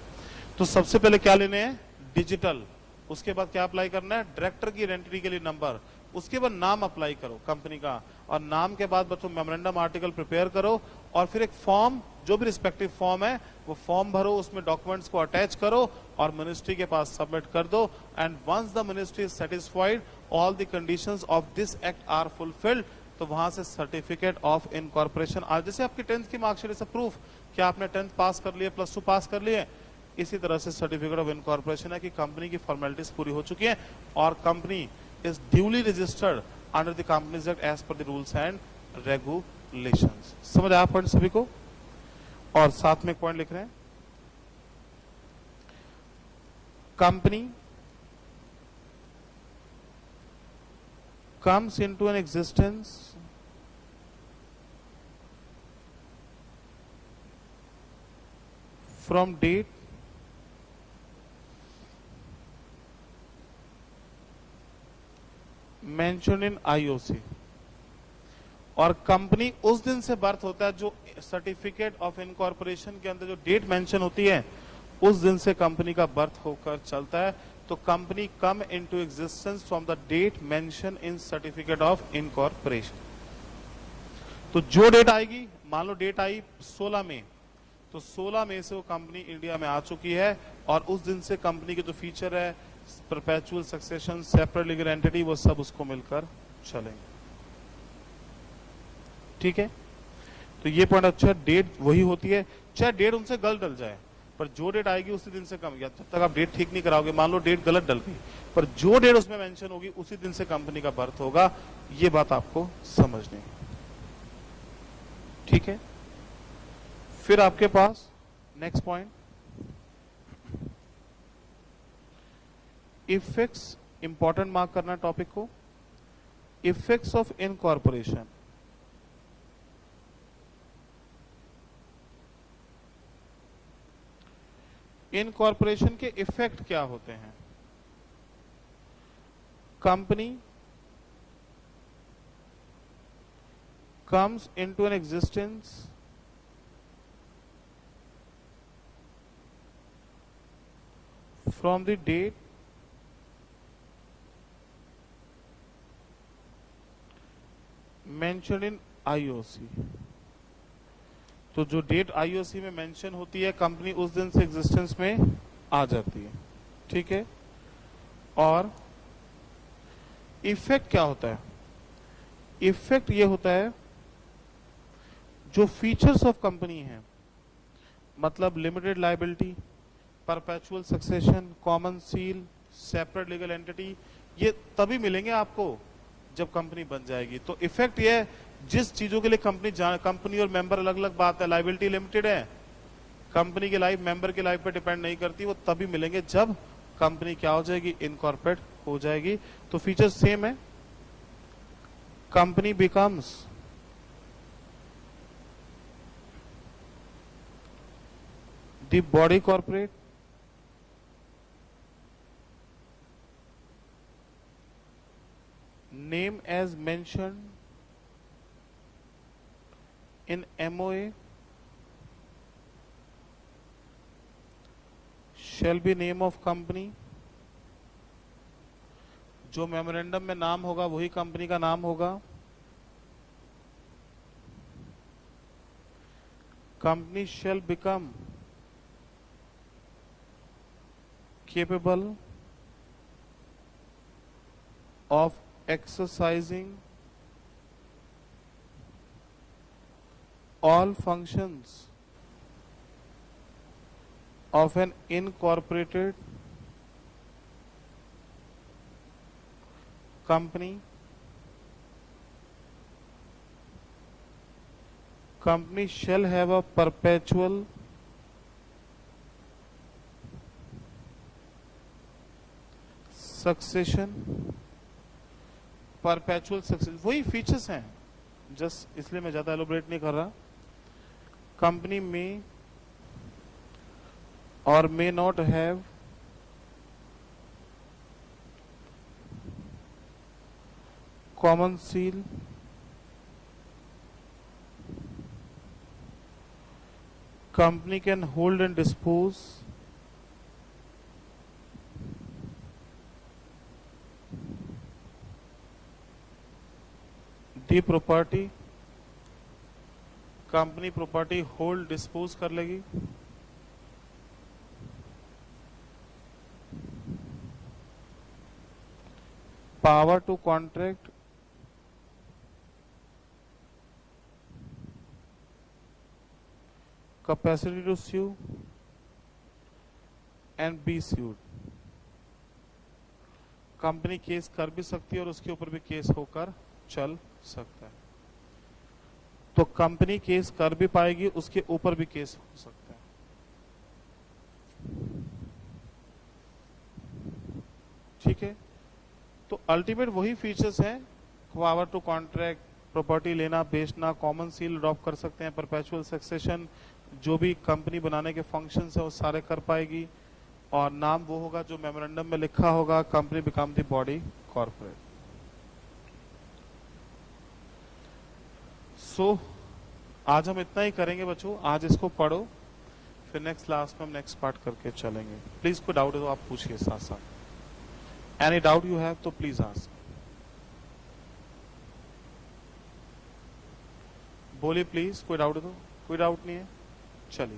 S1: तो सबसे पहले क्या लेने हैं, डिजिटल। उसके बाद क्या अप्लाई करना है, डायरेक्टर की आइडेंटिटी के लिए नंबर। उसके बाद नाम अप्लाई करो कंपनी का, और नाम के बाद बच्चों मेमोरेंडम आर्टिकल प्रिपेयर करो, और फिर एक फॉर्म, जो भी रिस्पेक्टिव फॉर्म है वो फॉर्म भरो, उसमें डॉक्यूमेंट्स को अटैच करो और मिनिस्ट्री के पास सबमिट कर दो। And once the ministry is satisfied all the conditions of this act are fulfilled, तो वहां से सर्टिफिकेट ऑफ इनकॉर्पोरेशन आज, जैसे आपकी 10th की मार्कशीट इज प्रूफ कि आपने 10th पास कर लिए, +2 पास कर लिए, इसी तरह से सर्टिफिकेट ऑफ इनकॉर्पोरेशन है कि कंपनी की फॉर्मेलिटीज पूरी हो चुकी है और company is duly registered under the companies act as per the rules and regulations. समझ आया पॉइंट सभी को? और साथ में एक पॉइंट लिख रहे हैं, company comes into an existence from date mentioned in IOC, और कंपनी उस दिन से बर्थ होता है, जो सर्टिफिकेट ऑफ इनकॉर्पोरेशन के अंदर जो डेट मेंशन होती है उस दिन से कंपनी का बर्थ होकर चलता है। तो company come into existence from the date mention in certificate of incorporation. तो जो डेट आएगी, मान लो डेट आई 16 मई, तो 16 मई से वो कंपनी इंडिया में आ चुकी है और उस दिन से कंपनी के जो फीचर है, perpetual succession, separate legal entity, वो सब उसको मिलकर चलेंगे। ठीक है, तो ये पॉइंट अच्छा, डेट वही होती है, चाहे डेट उनसे गलत डल जाए, पर जो डेट आएगी उसी दिन से कम, या जब तक आप डेट ठीक नहीं कराओगे, मान लो डेट गलत डल गई, पर जो डेट उसमें मेंशन होगी उसी दिन से कंपनी का बर्थ होगा। ये बात आपको समझनी है। ठीक है, फिर आपके पास next point, effects, important mark करना टॉपिक को, इफेक्ट्स ऑफ इनकॉर्पोरेशन। इनकॉर्पोरेशन के इफेक्ट क्या होते हैं? Company comes into an existence from the date mentioned in IOC। तो जो डेट आईओसी में मेंशन होती है, कंपनी उस दिन से एग्जिस्टेंस में आ जाती है। ठीक है, और इफेक्ट क्या होता है? इफेक्ट ये होता है, जो फीचर्स ऑफ कंपनी है, मतलब limited liability, perpetual succession, common seal, separate legal entity, ये तभी मिलेंगे आपको जब कंपनी बन जाएगी। तो इफेक्ट ये है, जिस चीजों के लिए कंपनी और मेंबर अलग अलग बात है, लायबिलिटी लिमिटेड है, कंपनी की लाइफ मेंबर की लाइफ पे डिपेंड नहीं करती, वो तभी मिलेंगे जब कंपनी क्या हो जाएगी, इनकॉर्पोरेट हो जाएगी। तो फीचर सेम है, company becomes the body corporate, name as mentioned in MOA shall be name of company। जो मेमोरेंडम में नाम होगा वही कंपनी का नाम होगा। Company shall become capable of exercising all functions of an incorporated company। Company shall have a perpetual succession, perpetual success, वही features हैं, जस्ट इसलिए मैं ज्यादा एलोबरेट नहीं कर रहा। कंपनी में और may not have common seal, company can hold and dispose the property company property hold dispose कर लेगी। Power to contract, capacity to sue and be sued। कंपनी केस कर भी सकती है और उसके ऊपर भी केस होकर चल सकता है। तो कंपनी केस कर भी पाएगी, उसके ऊपर भी केस हो सकता है। ठीक है, तो अल्टीमेट वही फीचर्स हैं, पावर टू कॉन्ट्रैक्ट, प्रॉपर्टी लेना बेचना, कॉमन सील अडॉप्ट कर सकते हैं, परपेचुअल सक्सेशन, जो भी कंपनी बनाने के फंक्शंस है वो सारे कर पाएगी, और नाम वो होगा जो मेमोरेंडम में लिखा होगा, company become the body corporate. So आज हम इतना ही करेंगे बच्चों, आज इसको पढ़ो, फिर नेक्स्ट क्लास में हम नेक्स्ट पार्ट करके चलेंगे। प्लीज कोई डाउट है तो आप पूछिए साथ साथ। एनी डाउट यू हैव तो प्लीज आस्क। बोलिए प्लीज, कोई डाउट है तो? कोई डाउट नहीं है, चलिए।